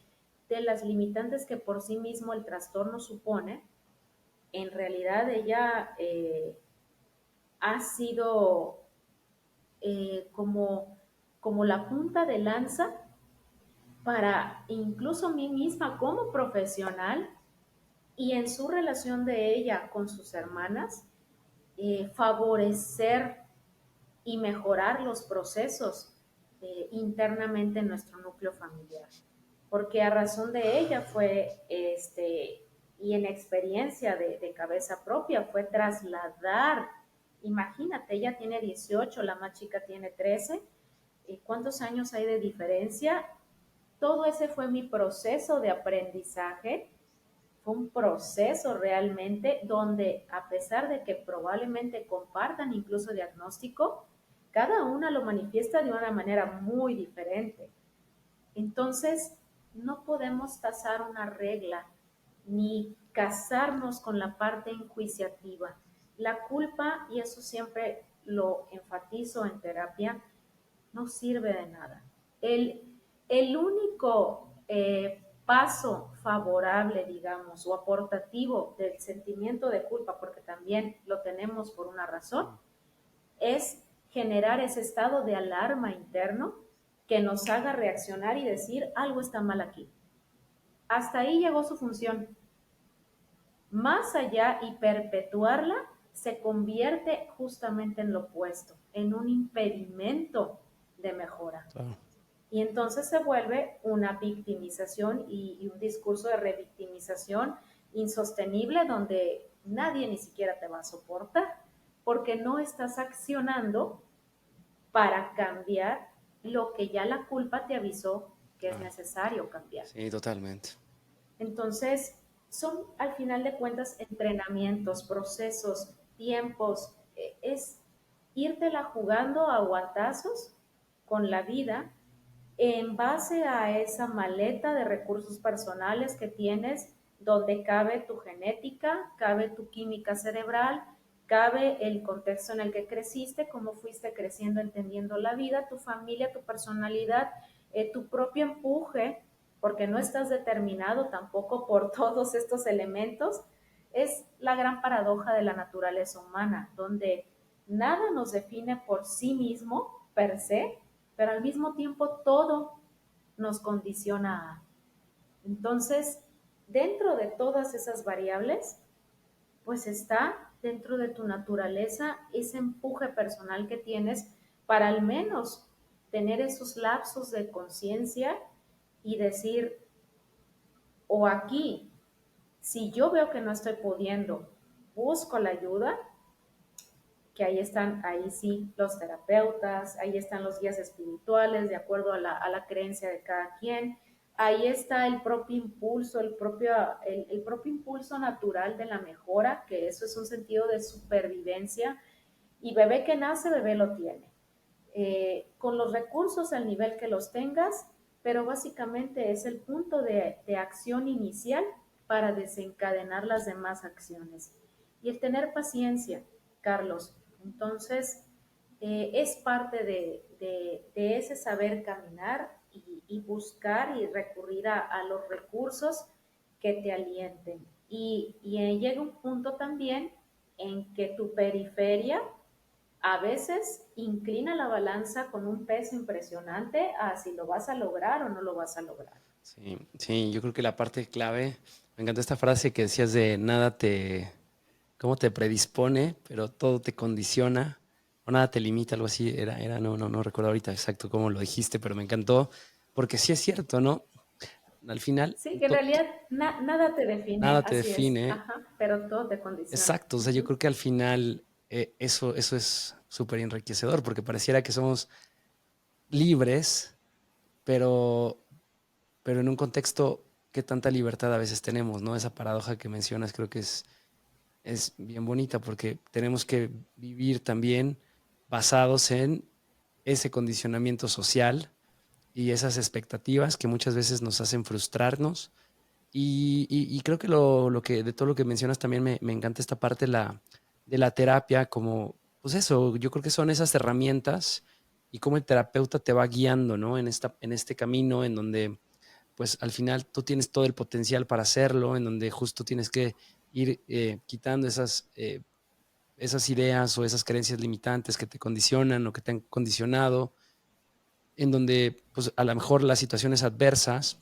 las limitantes que por sí mismo el trastorno supone. En realidad ella ha sido como la punta de lanza para incluso mí misma como profesional y en su relación de ella con sus hermanas, favorecer y mejorar los procesos internamente en nuestro núcleo familiar. Porque a razón de ella y en experiencia de cabeza propia, fue trasladar, imagínate, ella tiene 18, la más chica tiene 13, ¿cuántos años hay de diferencia? Todo ese fue mi proceso de aprendizaje. Fue un proceso realmente donde, a pesar de que probablemente compartan incluso diagnóstico, cada una lo manifiesta de una manera muy diferente. Entonces, no podemos tasar una regla ni casarnos con la parte enjuiciativa. La culpa, y eso siempre lo enfatizo en terapia, no sirve de nada. El único paso favorable, digamos, o aportativo del sentimiento de culpa, porque también lo tenemos por una razón, es generar ese estado de alarma interno que nos haga reaccionar y decir algo está mal aquí. Hasta ahí llegó su función. Más allá y perpetuarla se convierte justamente en lo opuesto, en un impedimento de mejora. Claro. Y entonces se vuelve una victimización y un discurso de revictimización insostenible donde nadie ni siquiera te va a soportar porque no estás accionando para cambiar lo que ya la culpa te avisó que es necesario cambiar. Sí, totalmente. Entonces, son al final de cuentas entrenamientos, procesos, tiempos, es írtela jugando a guantazos con la vida en base a esa maleta de recursos personales que tienes, donde cabe tu genética, cabe tu química cerebral, cabe el contexto en el que creciste, cómo fuiste creciendo, entendiendo la vida, tu familia, tu personalidad, tu propio empuje, porque no estás determinado tampoco por todos estos elementos. Es la gran paradoja de la naturaleza humana, donde nada nos define por sí mismo, per se, pero al mismo tiempo todo nos condiciona a. Entonces, dentro de todas esas variables, pues está dentro de tu naturaleza ese empuje personal que tienes para al menos tener esos lapsos de conciencia y decir, o aquí, si yo veo que no estoy pudiendo, busco la ayuda, que ahí están, ahí sí, los terapeutas, ahí están los guías espirituales, de acuerdo a la creencia de cada quien, ahí está el propio impulso, el propio impulso natural de la mejora, que eso es un sentido de supervivencia, y bebé que nace, bebé lo tiene. Con los recursos al nivel que los tengas, pero básicamente es el punto de acción inicial para desencadenar las demás acciones. Y el tener paciencia, Carlos. Entonces, es parte de ese saber caminar y buscar y recurrir a los recursos que te alienten. Y llega un punto también en que tu periferia a veces inclina la balanza con un peso impresionante a si lo vas a lograr o no lo vas a lograr. Sí, sí, yo creo que la parte clave, me encantó esta frase que decías de nada te, cómo te predispone, pero todo te condiciona, o nada te limita, algo así, no recuerdo ahorita exacto cómo lo dijiste, pero me encantó, porque sí es cierto, ¿no? Al final, Sí, que en realidad nada te define, nada te así es, define. ajá, pero todo te condiciona. Exacto, o sea, yo creo que al final eso es súper enriquecedor, porque pareciera que somos libres, pero, pero en un contexto que tanta libertad a veces tenemos, ¿no? Esa paradoja que mencionas creo que es bien bonita porque tenemos que vivir también basados en ese condicionamiento social y esas expectativas que muchas veces nos hacen frustrarnos. Y creo que lo que de todo lo que mencionas también me encanta esta parte de la terapia, como, pues eso, yo creo que son esas herramientas y cómo el terapeuta te va guiando, ¿no? En este camino en donde pues al final tú tienes todo el potencial para hacerlo, en donde justo tienes que ir quitando esas ideas o esas creencias limitantes que te condicionan o que te han condicionado, en donde pues a lo mejor las situaciones adversas,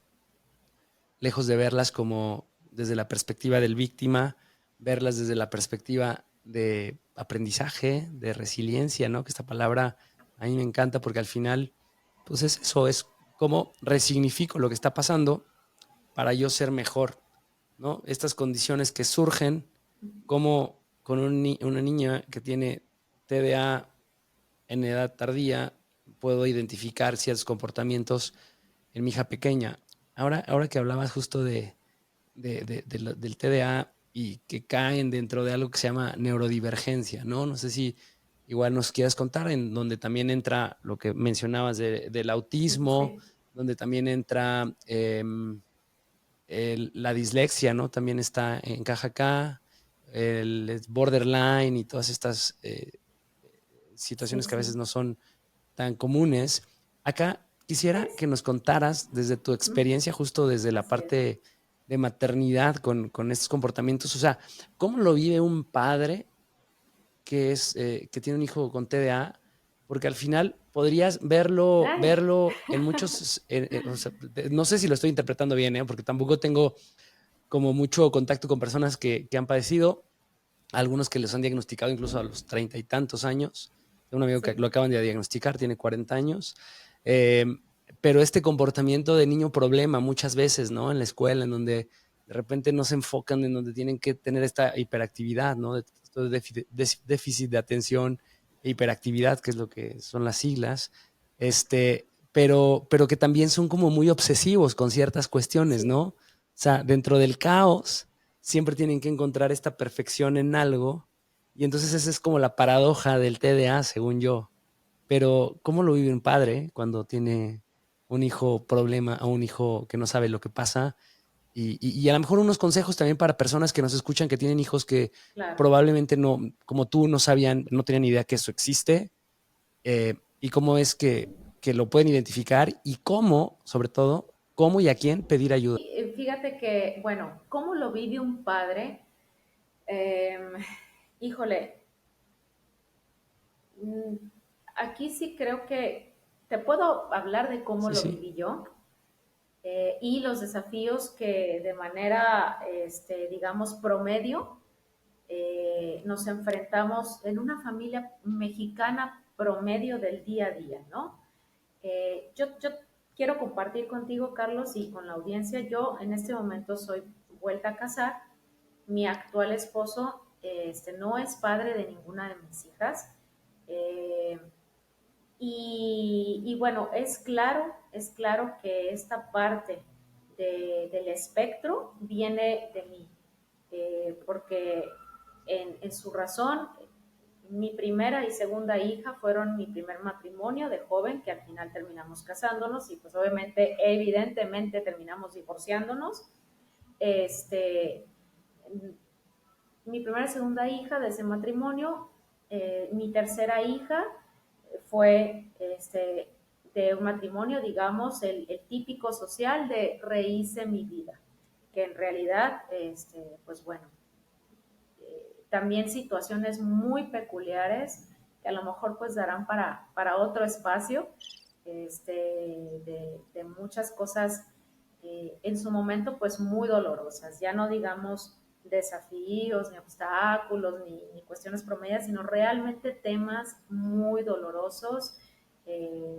lejos de verlas como desde la perspectiva del víctima, verlas desde la perspectiva de aprendizaje, de resiliencia, ¿no? Que esta palabra a mí me encanta porque al final, pues es eso, es cómo resignifico lo que está pasando para yo ser mejor, ¿no? Estas condiciones que surgen, como con una niña que tiene TDA en edad tardía, puedo identificar ciertos comportamientos en mi hija pequeña. Ahora que hablabas justo del TDA y que caen dentro de algo que se llama neurodivergencia, ¿no? No sé si igual nos quieras contar, en donde también entra lo que mencionabas del autismo, Sí. donde también entra la dislexia, ¿no? También encaja acá, el borderline y todas estas Sí, situaciones que a veces sí. no son tan comunes. Acá quisiera Es, que nos contaras desde tu experiencia, justo desde la así es. parte de maternidad con estos comportamientos, o sea, ¿cómo lo vive un padre que tiene un hijo con TDA porque al final podrías verlo, Claro. verlo en muchos, o sea, no sé si lo estoy interpretando bien, porque tampoco tengo como mucho contacto con personas que han padecido, algunos que les han diagnosticado incluso a los 30 y tantos años. Tengo un amigo que Sí, lo acaban de diagnosticar, tiene 40 años. Eh, pero este comportamiento de niño problema muchas veces, ¿no? En la escuela, en donde de repente no se enfocan en donde tienen que tener esta hiperactividad, ¿no? De déficit de atención e hiperactividad, que es lo que son las siglas, pero que también son como muy obsesivos con ciertas cuestiones, sí. ¿no? O sea, dentro del caos siempre tienen que encontrar esta perfección en algo, y entonces esa es como la paradoja del TDA, según yo. Pero ¿cómo lo vive un padre cuando tiene un hijo problema o un hijo que no sabe lo que pasa? Y a lo mejor unos consejos también para personas que nos escuchan que tienen hijos que Claro. probablemente no, como tú, no sabían, no tenían idea que eso existe, y cómo es que lo pueden identificar y cómo, sobre todo, cómo y a quién pedir ayuda. Fíjate que, bueno, ¿cómo lo vive un padre? Eh, híjole, mm, aquí sí creo que te puedo hablar de cómo Sí, lo sí. viví yo, y los desafíos que de manera, digamos, promedio, nos enfrentamos en una familia mexicana promedio del día a día, ¿no? Yo quiero compartir contigo, Carlos, y con la audiencia. Yo en este momento soy vuelta a casar. Mi actual esposo, no es padre de ninguna de mis hijas. Eh, y bueno, es claro que esta parte del espectro viene de mí, porque en su razón, mi primera y segunda hija fueron mi primer matrimonio de joven, que al final terminamos casándonos y pues obviamente, evidentemente terminamos divorciándonos. Este, mi primera y segunda hija de ese matrimonio, mi tercera hija fue de un matrimonio, digamos, el típico social de rehice mi vida, que en realidad, pues bueno, también situaciones muy peculiares que a lo mejor pues darán para otro espacio, de muchas cosas, en su momento pues muy dolorosas, ya no digamos desafíos, ni obstáculos, ni cuestiones promedias, sino realmente temas muy dolorosos,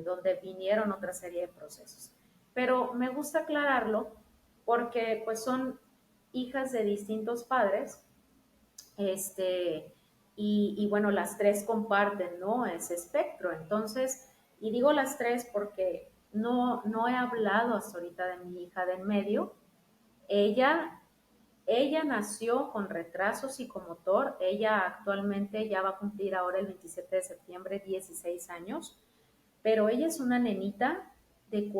donde vinieron otra serie de procesos. Pero me gusta aclararlo porque pues son hijas de distintos padres, este, y bueno, las tres comparten, ¿no? Ese espectro. Entonces, y digo las tres porque no he hablado hasta ahorita de mi hija de en medio. Ella, ella nació con retraso psicomotor. Ella actualmente ya va a cumplir ahora el 27 de septiembre 16 años, pero ella es una nenita de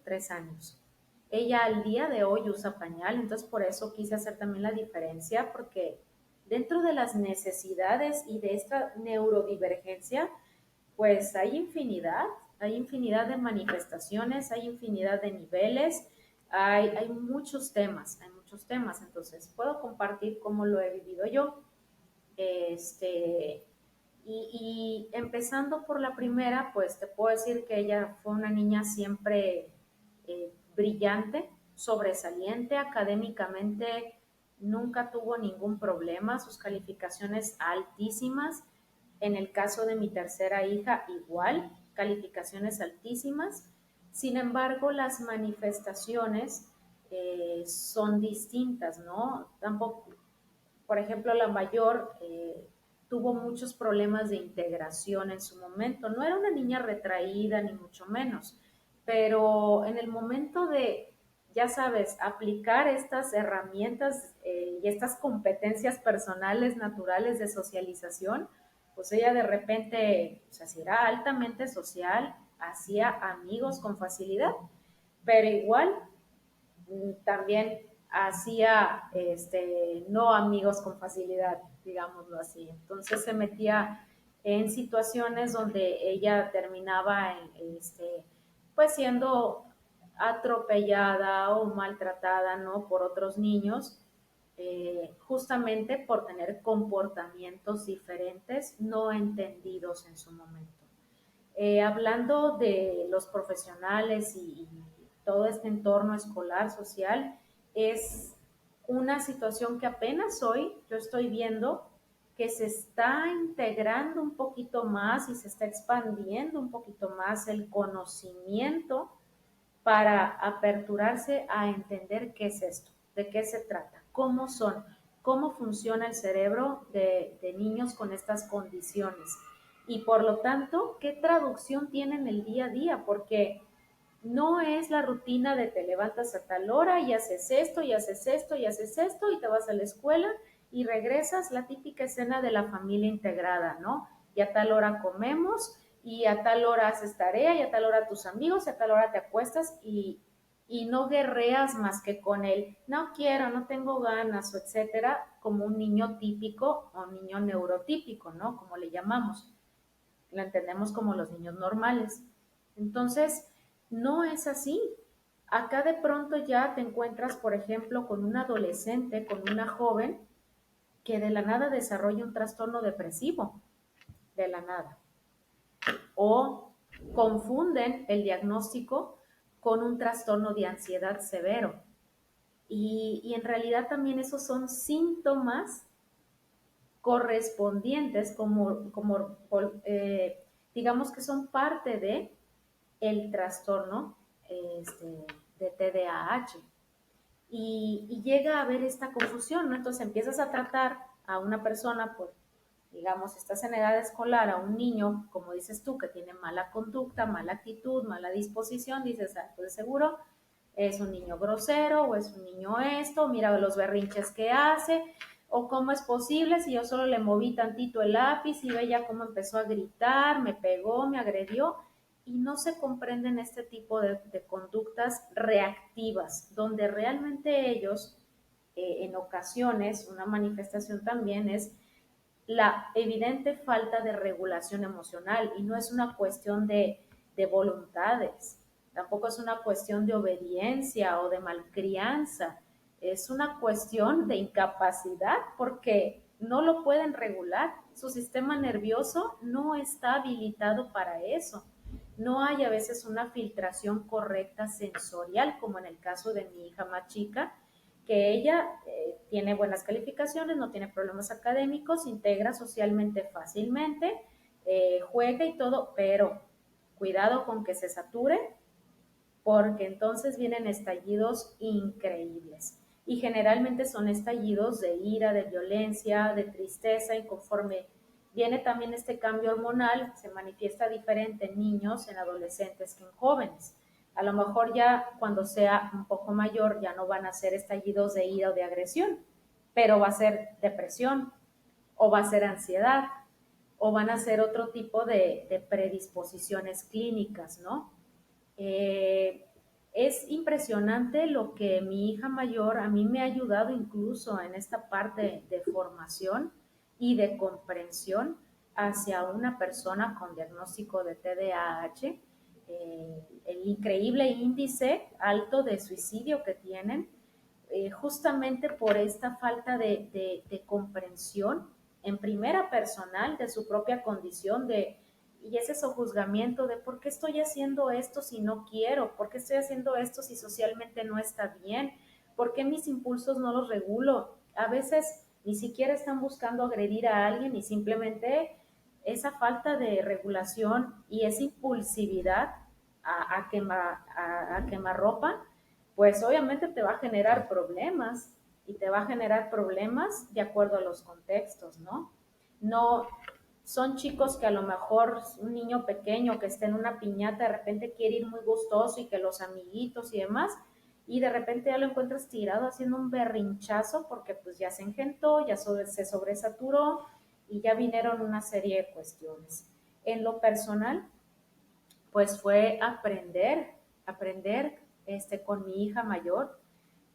3 años. Ella al día de hoy usa pañal, entonces por eso quise hacer también la diferencia, porque dentro de las necesidades y de esta neurodivergencia, pues hay infinidad de manifestaciones, hay infinidad de niveles, hay hay muchos temas, entonces puedo compartir cómo lo he vivido yo. Este, y empezando por la primera, pues te puedo decir que ella fue una niña siempre, brillante, sobresaliente, académicamente nunca tuvo ningún problema, sus calificaciones altísimas. En el caso de mi tercera hija, igual, calificaciones altísimas. Sin embargo, las manifestaciones, son distintas, ¿no? Tampoco, por ejemplo, la mayor, tuvo muchos problemas de integración en su momento. No era una niña retraída, ni mucho menos, pero en el momento de, ya sabes, aplicar estas herramientas, y estas competencias personales, naturales de socialización, pues ella de repente, o sea, si era altamente social, hacía amigos con facilidad, pero igual, también hacía, no amigos con facilidad, digámoslo así. Entonces se metía en situaciones donde ella terminaba pues siendo atropellada o maltratada, ¿no? Por otros niños, justamente por tener comportamientos diferentes no entendidos en su momento. Hablando de los profesionales y todo este entorno escolar, social, es una situación que apenas hoy yo estoy viendo que se está integrando un poquito más y se está expandiendo un poquito más el conocimiento para aperturarse a entender qué es esto, de qué se trata, cómo son, cómo funciona el cerebro de niños con estas condiciones y por lo tanto, qué traducción tienen el día a día, porque no es la rutina de te levantas a tal hora y haces esto y haces esto y haces esto y te vas a la escuela y regresas, la típica escena de la familia integrada, ¿no? Y a tal hora comemos y a tal hora haces tarea y a tal hora tus amigos y a tal hora te acuestas y no guerreas más que con el no quiero, no tengo ganas o etcétera, como un niño típico o un niño neurotípico, ¿no? Como le llamamos. Lo entendemos como los niños normales. Entonces, no es así. Acá de pronto ya te encuentras, por ejemplo, con un adolescente, con una joven que de la nada desarrolla un trastorno depresivo, de la nada. O confunden el diagnóstico con un trastorno de ansiedad severo. Y en realidad también esos son síntomas correspondientes digamos que son parte de el trastorno de TDAH. Y llega a haber esta confusión, ¿no? Entonces empiezas a tratar a una persona por, digamos, estás en edad escolar, a un niño, como dices tú, que tiene mala conducta, mala actitud, mala disposición, dices, ah, pues seguro es un niño grosero o es un niño esto, mira los berrinches que hace, o cómo es posible si yo solo le moví tantito el lápiz y ve ya cómo empezó a gritar, me pegó, me agredió, y no se comprenden este tipo de conductas reactivas, donde realmente ellos, en ocasiones, una manifestación también es la evidente falta de regulación emocional y no es una cuestión de voluntades, tampoco es una cuestión de obediencia o de malcrianza, es una cuestión de incapacidad porque no lo pueden regular, su sistema nervioso no está habilitado para eso. No hay a veces una filtración correcta sensorial, como en el caso de mi hija más chica, que ella tiene buenas calificaciones, no tiene problemas académicos, integra socialmente fácilmente, juega y todo, pero cuidado con que se sature, porque entonces vienen estallidos increíbles. Y generalmente son estallidos de ira, de violencia, de tristeza, y conforme viene también este cambio hormonal, se manifiesta diferente en niños, en adolescentes que en jóvenes. A lo mejor ya cuando sea un poco mayor ya no van a ser estallidos de ira o de agresión, pero va a ser depresión o va a ser ansiedad o van a ser otro tipo de predisposiciones clínicas, ¿no? Eh, es impresionante lo que mi hija mayor a mí me ha ayudado incluso en esta parte de formación y de comprensión hacia una persona con diagnóstico de TDAH, el increíble índice alto de suicidio que tienen, justamente por esta falta de comprensión en primera personal de su propia condición, y es ese juzgamiento de por qué estoy haciendo esto si no quiero, por qué estoy haciendo esto si socialmente no está bien, por qué mis impulsos no los regulo. A veces ni siquiera están buscando agredir a alguien y simplemente esa falta de regulación y esa impulsividad a quemarropa, pues obviamente te va a generar problemas y te va a generar problemas de acuerdo a los contextos, ¿no? No, son chicos que a lo mejor un niño pequeño que esté en una piñata de repente quiere ir muy gustoso y que los amiguitos y demás, y de repente ya lo encuentras tirado haciendo un berrinchazo porque pues ya se engentó, ya se sobresaturó y ya vinieron una serie de cuestiones. En lo personal, pues fue aprender con mi hija mayor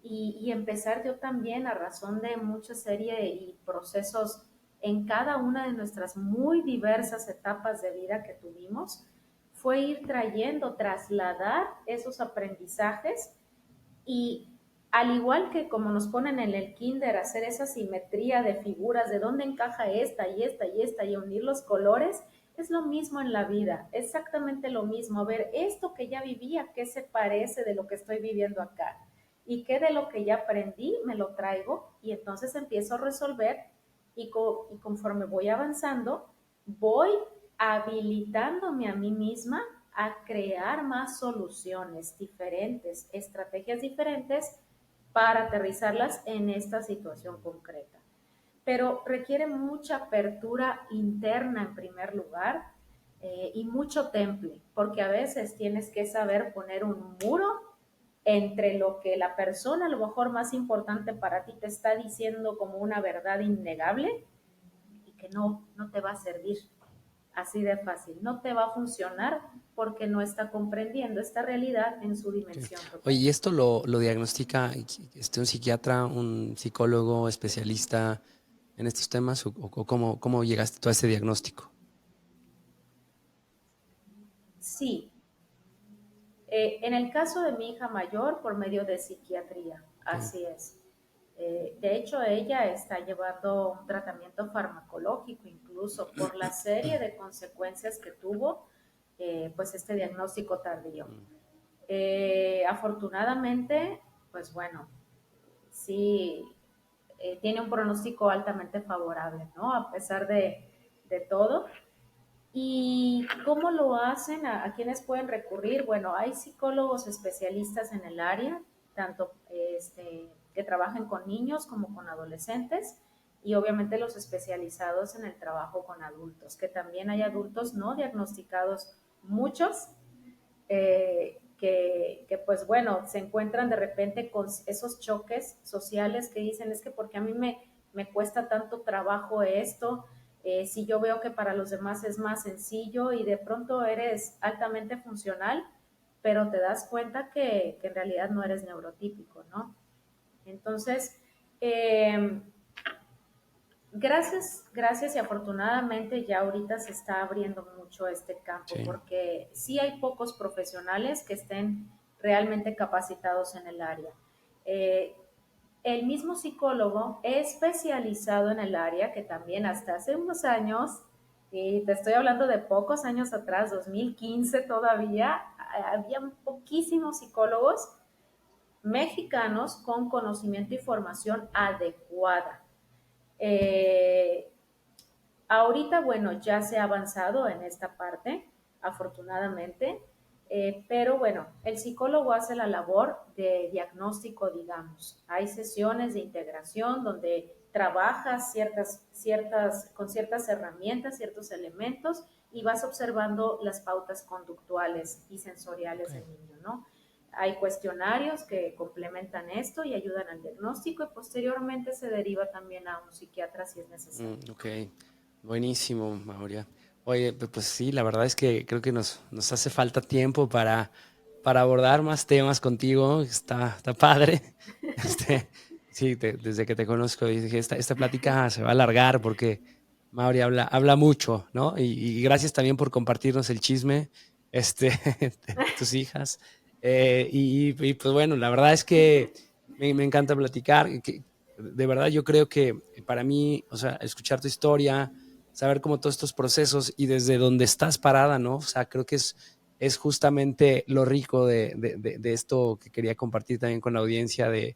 y empezar yo también a razón de mucha serie y procesos en cada una de nuestras muy diversas etapas de vida que tuvimos, fue ir trayendo, trasladar esos aprendizajes y al igual que como nos ponen en el kinder, hacer esa simetría de figuras, de dónde encaja esta y esta y esta y unir los colores, Es lo mismo en la vida, exactamente lo mismo. A ver, esto que ya vivía, ¿qué se parece de lo que estoy viviendo acá? Y qué de lo que ya aprendí me lo traigo y entonces empiezo a resolver y conforme voy avanzando, voy habilitándome a mí misma a crear más soluciones diferentes, estrategias diferentes para aterrizarlas en esta situación concreta. Pero requiere mucha apertura interna en primer lugar y mucho temple, porque a veces tienes que saber poner un muro entre lo que la persona a lo mejor más importante para ti te está diciendo como una verdad innegable y que no te va a servir. Así de fácil, no te va a funcionar porque no está comprendiendo esta realidad en su Okay. dimensión total. Oye, ¿y esto lo diagnostica un psiquiatra, un psicólogo especialista en estos temas o cómo llegaste tú a ese diagnóstico? Sí, en el caso de mi hija mayor, por medio de psiquiatría, Okay. así es. De hecho, ella está llevando un tratamiento farmacológico incluso por la serie de consecuencias que tuvo, pues este diagnóstico tardío. Afortunadamente, pues bueno, sí, tiene un pronóstico altamente favorable, ¿no? A pesar de todo. ¿Y cómo lo hacen? ¿A quiénes pueden recurrir? Bueno, hay psicólogos especialistas en el área, tanto que trabajan con niños como con adolescentes, y obviamente los especializados en el trabajo con adultos, que también hay adultos no diagnosticados, muchos, pues bueno, se encuentran de repente con esos choques sociales que dicen, es que porque a mí me cuesta tanto trabajo esto, si yo veo que para los demás es más sencillo y de pronto eres altamente funcional, pero te das cuenta que en realidad no eres neurotípico, ¿no? Entonces, eh, gracias y afortunadamente ya ahorita se está abriendo mucho este campo Sí. porque sí hay pocos profesionales que estén realmente capacitados en el área. Eh, el mismo psicólogo especializado en el área, que también hasta hace unos años, y te estoy hablando de pocos años atrás, 2015 todavía, había poquísimos psicólogos mexicanos con conocimiento y formación adecuada. Eh, Ahorita, bueno, ya se ha avanzado en esta parte, afortunadamente, pero bueno, el psicólogo hace la labor de diagnóstico, digamos. Hay sesiones de integración donde trabajas con ciertas herramientas, ciertos elementos y vas observando las pautas conductuales y sensoriales Okay. del niño, ¿no? Hay cuestionarios que complementan esto y ayudan al diagnóstico y posteriormente se deriva también a un psiquiatra si es necesario. Ok, buenísimo, Mauricio. Oye, pues sí, la verdad es que creo que nos hace falta tiempo para abordar más temas contigo. Está padre. Este, sí, desde que te conozco dije, esta plática se va a alargar porque Mauri habla mucho, ¿no? Y gracias también por compartirnos el chisme, de tus hijas. Y pues bueno, la verdad es que me encanta platicar. De verdad yo creo que para mí, o sea, escuchar tu historia, saber cómo todos estos procesos y desde donde estás parada, ¿no? O sea, creo que es justamente lo rico de esto que quería compartir también con la audiencia, de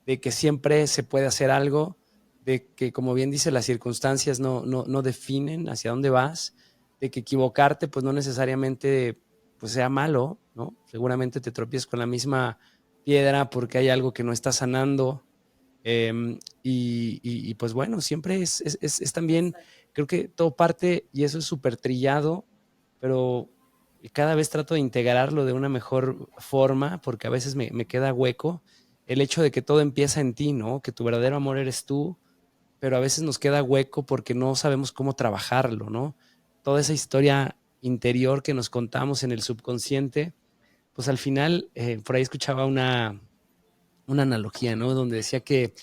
que siempre se puede hacer algo, de que, como bien dice, las circunstancias no definen hacia dónde vas, de que equivocarte, pues no necesariamente pues sea malo, ¿no? Seguramente te tropiezas con la misma piedra porque hay algo que no está sanando. Pues bueno, siempre es también, Exacto. creo que todo parte, y eso es súper trillado, pero cada vez trato de integrarlo de una mejor forma, porque a veces me queda hueco el hecho de que todo empieza en ti, ¿no? Que tu verdadero amor eres tú, pero a veces nos queda hueco porque no sabemos cómo trabajarlo, ¿no? Toda esa historia interior que nos contamos en el subconsciente, pues al final, por ahí escuchaba una analogía, ¿no? Donde decía que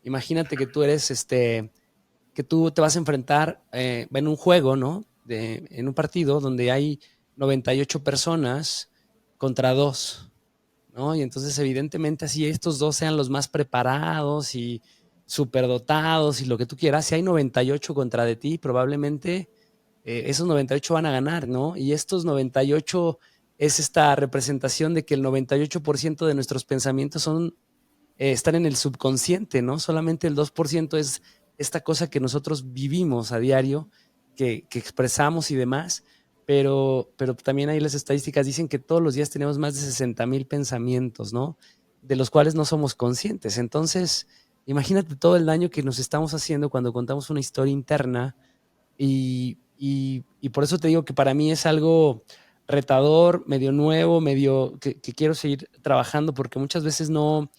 imagínate que tú eres, que tú te vas a enfrentar en un juego, ¿no? En un partido donde hay 98 personas contra dos, ¿no? Y entonces evidentemente así estos dos sean los más preparados y superdotados y lo que tú quieras, si hay 98 contra de ti, probablemente esos 98 van a ganar, ¿no? Y estos 98 es esta representación de que el 98% de nuestros pensamientos están en el subconsciente, ¿no? Solamente el 2% es esta cosa que nosotros vivimos a diario, que expresamos y demás, pero también ahí las estadísticas dicen que todos los días tenemos más de 60,000 pensamientos, ¿no? De los cuales no somos conscientes. Entonces, imagínate todo el daño que nos estamos haciendo cuando contamos una historia interna y por eso te digo que para mí es algo retador, medio nuevo, medio que quiero seguir trabajando porque muchas veces no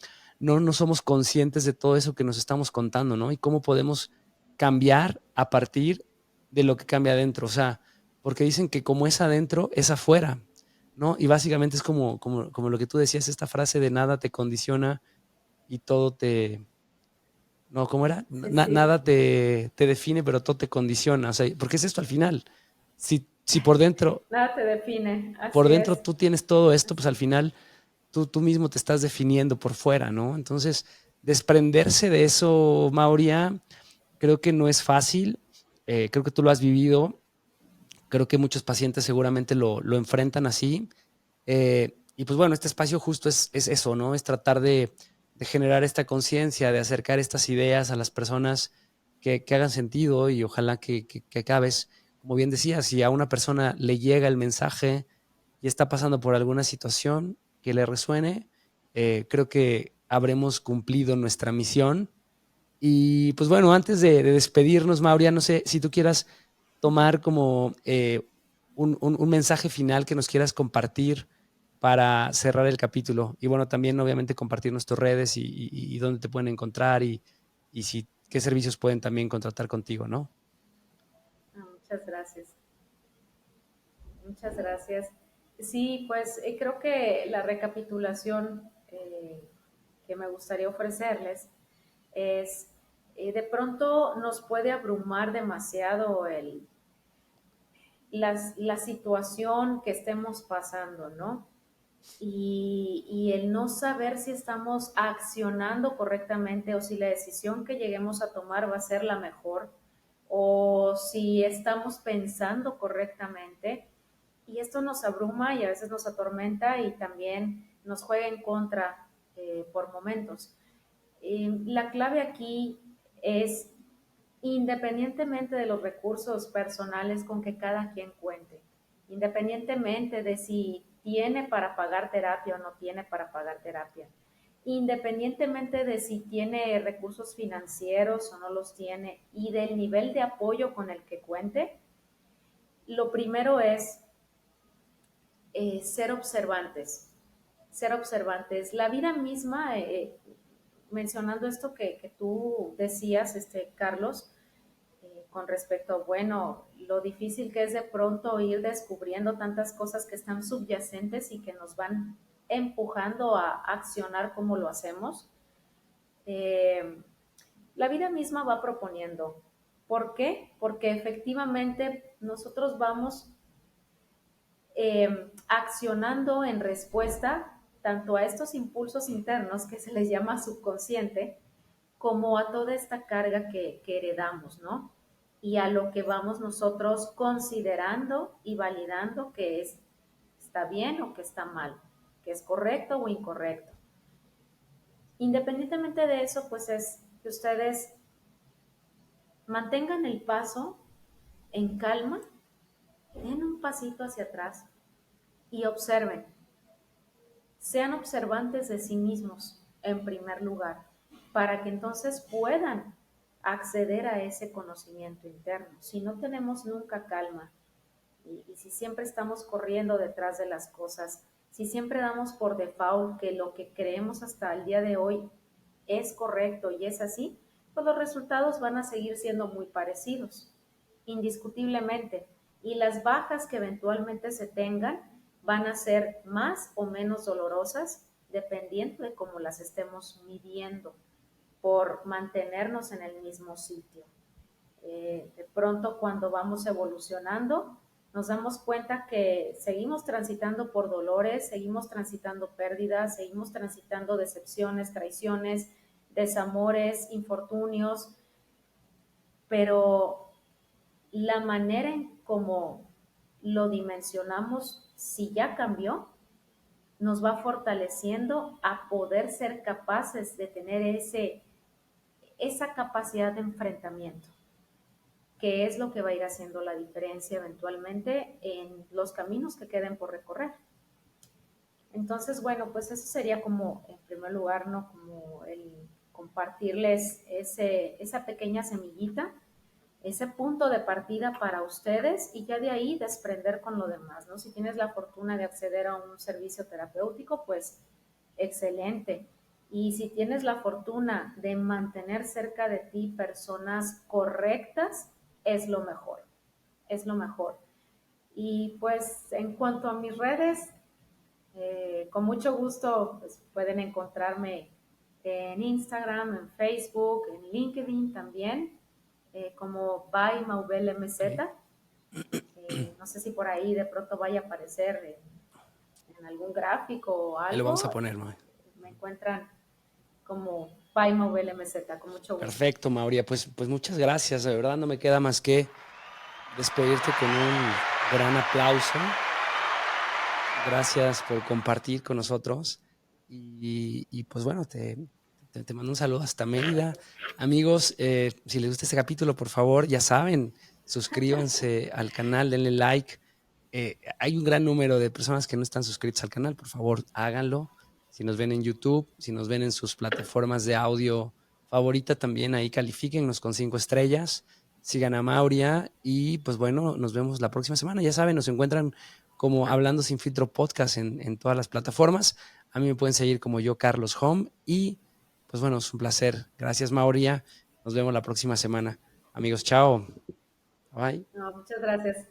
somos conscientes de todo eso que nos estamos contando, ¿no? Y cómo podemos cambiar a partir de lo que cambia adentro. O sea, porque dicen que como es adentro, es afuera, ¿no? Y básicamente es como lo que tú decías, esta frase de nada te condiciona y todo te... No, ¿cómo era? Sí, sí. Nada te define, pero todo te condiciona. O sea, porque es esto al final. Si Nada te define, por así dentro es. tú tienes todo esto, pues Así al es. final tú mismo te estás definiendo por fuera, ¿no? Entonces, desprenderse de eso, Mauria, creo que no es fácil. Creo que tú lo has vivido. Creo que muchos pacientes seguramente lo enfrentan así. Y pues bueno, este espacio justo es eso, ¿no? Es tratar de generar esta conciencia, de acercar estas ideas a las personas que hagan sentido y ojalá que acabes, como bien decía, si a una persona le llega el mensaje y está pasando por alguna situación que le resuene, creo que habremos cumplido nuestra misión. Y pues bueno, antes de despedirnos, Mauria, no sé si tú quieras tomar como un mensaje final que nos quieras compartir para cerrar el capítulo. Y bueno, también obviamente compartir nuestras redes y dónde te pueden encontrar y si, qué servicios pueden también contratar contigo, ¿no? Muchas gracias. Muchas gracias. Sí, pues creo que la recapitulación que me gustaría ofrecerles es, de pronto nos puede abrumar demasiado la situación que estemos pasando, ¿no? Y el no saber si estamos accionando correctamente o si la decisión que lleguemos a tomar va a ser la mejor o si estamos pensando correctamente. Y esto nos abruma y a veces nos atormenta y también nos juega en contra por momentos. La clave aquí es, independientemente de los recursos personales con que cada quien cuente, independientemente de si tiene para pagar terapia o no tiene para pagar terapia, independientemente de si tiene recursos financieros o no los tiene y del nivel de apoyo con el que cuente, lo primero es ser observantes. Ser observantes. La vida misma, mencionando esto que tú decías, Carlos, con respecto a, bueno, lo difícil que es de pronto ir descubriendo tantas cosas que están subyacentes y que nos van empujando a accionar como lo hacemos. La vida misma va proponiendo. ¿Por qué? Porque efectivamente nosotros vamos accionando en respuesta tanto a estos impulsos internos que se les llama subconsciente, como a toda esta carga que heredamos, ¿no? Y a lo que vamos nosotros considerando y validando que está bien o que está mal, que es correcto o incorrecto. Independientemente de eso, pues es que ustedes mantengan el paso en calma, den un pasito hacia atrás y observen. Sean observantes de sí mismos en primer lugar, para que entonces puedan acceder a ese conocimiento interno. Si no tenemos nunca calma y si siempre estamos corriendo detrás de las cosas, si siempre damos por default que lo que creemos hasta el día de hoy es correcto y es así, pues los resultados van a seguir siendo muy parecidos, indiscutiblemente. Y las bajas que eventualmente se tengan van a ser más o menos dolorosas dependiendo de cómo las estemos midiendo por mantenernos en el mismo sitio. De pronto cuando vamos evolucionando, nos damos cuenta que seguimos transitando por dolores, seguimos transitando pérdidas, seguimos transitando decepciones, traiciones, desamores, infortunios, pero la manera en cómo lo dimensionamos, si ya cambió, nos va fortaleciendo a poder ser capaces de tener esa capacidad de enfrentamiento, que es lo que va a ir haciendo la diferencia eventualmente en los caminos que queden por recorrer. Entonces, bueno, pues eso sería como, en primer lugar, ¿no? Como el compartirles esa pequeña semillita, ese punto de partida para ustedes y ya de ahí desprender con lo demás, ¿no? Si tienes la fortuna de acceder a un servicio terapéutico, pues excelente. Y si tienes la fortuna de mantener cerca de ti personas correctas, es lo mejor, es lo mejor. Y pues en cuanto a mis redes, con mucho gusto pues, pueden encontrarme en Instagram, en Facebook, en LinkedIn también, como by Maubel MZ. No sé si por ahí de pronto vaya a aparecer en algún gráfico o Ahí lo vamos a algo. poner, Mae. Me encuentran como by Maubel MZ, con mucho gusto. Perfecto, Mauria. Pues muchas gracias. De verdad no me queda más que despedirte con un gran aplauso. Gracias por compartir con nosotros. Y pues bueno, te mando un saludo hasta Mérida. Amigos, si les gusta este capítulo, por favor, ya saben, suscríbanse al canal, denle like. Hay un gran número de personas que no están suscritas al canal, por favor, háganlo. Si nos ven en YouTube, si nos ven en sus plataformas de audio favorita, también ahí califíquennos con 5 estrellas. Sigan a Mauria y pues bueno, nos vemos la próxima semana. Ya saben, nos encuentran como Hablando Sin Filtro Podcast en todas las plataformas. A mí me pueden seguir como yo, Carlos Home. Y pues bueno, es un placer. Gracias, Mauria. Nos vemos la próxima semana. Amigos, chao. Bye. No, muchas gracias.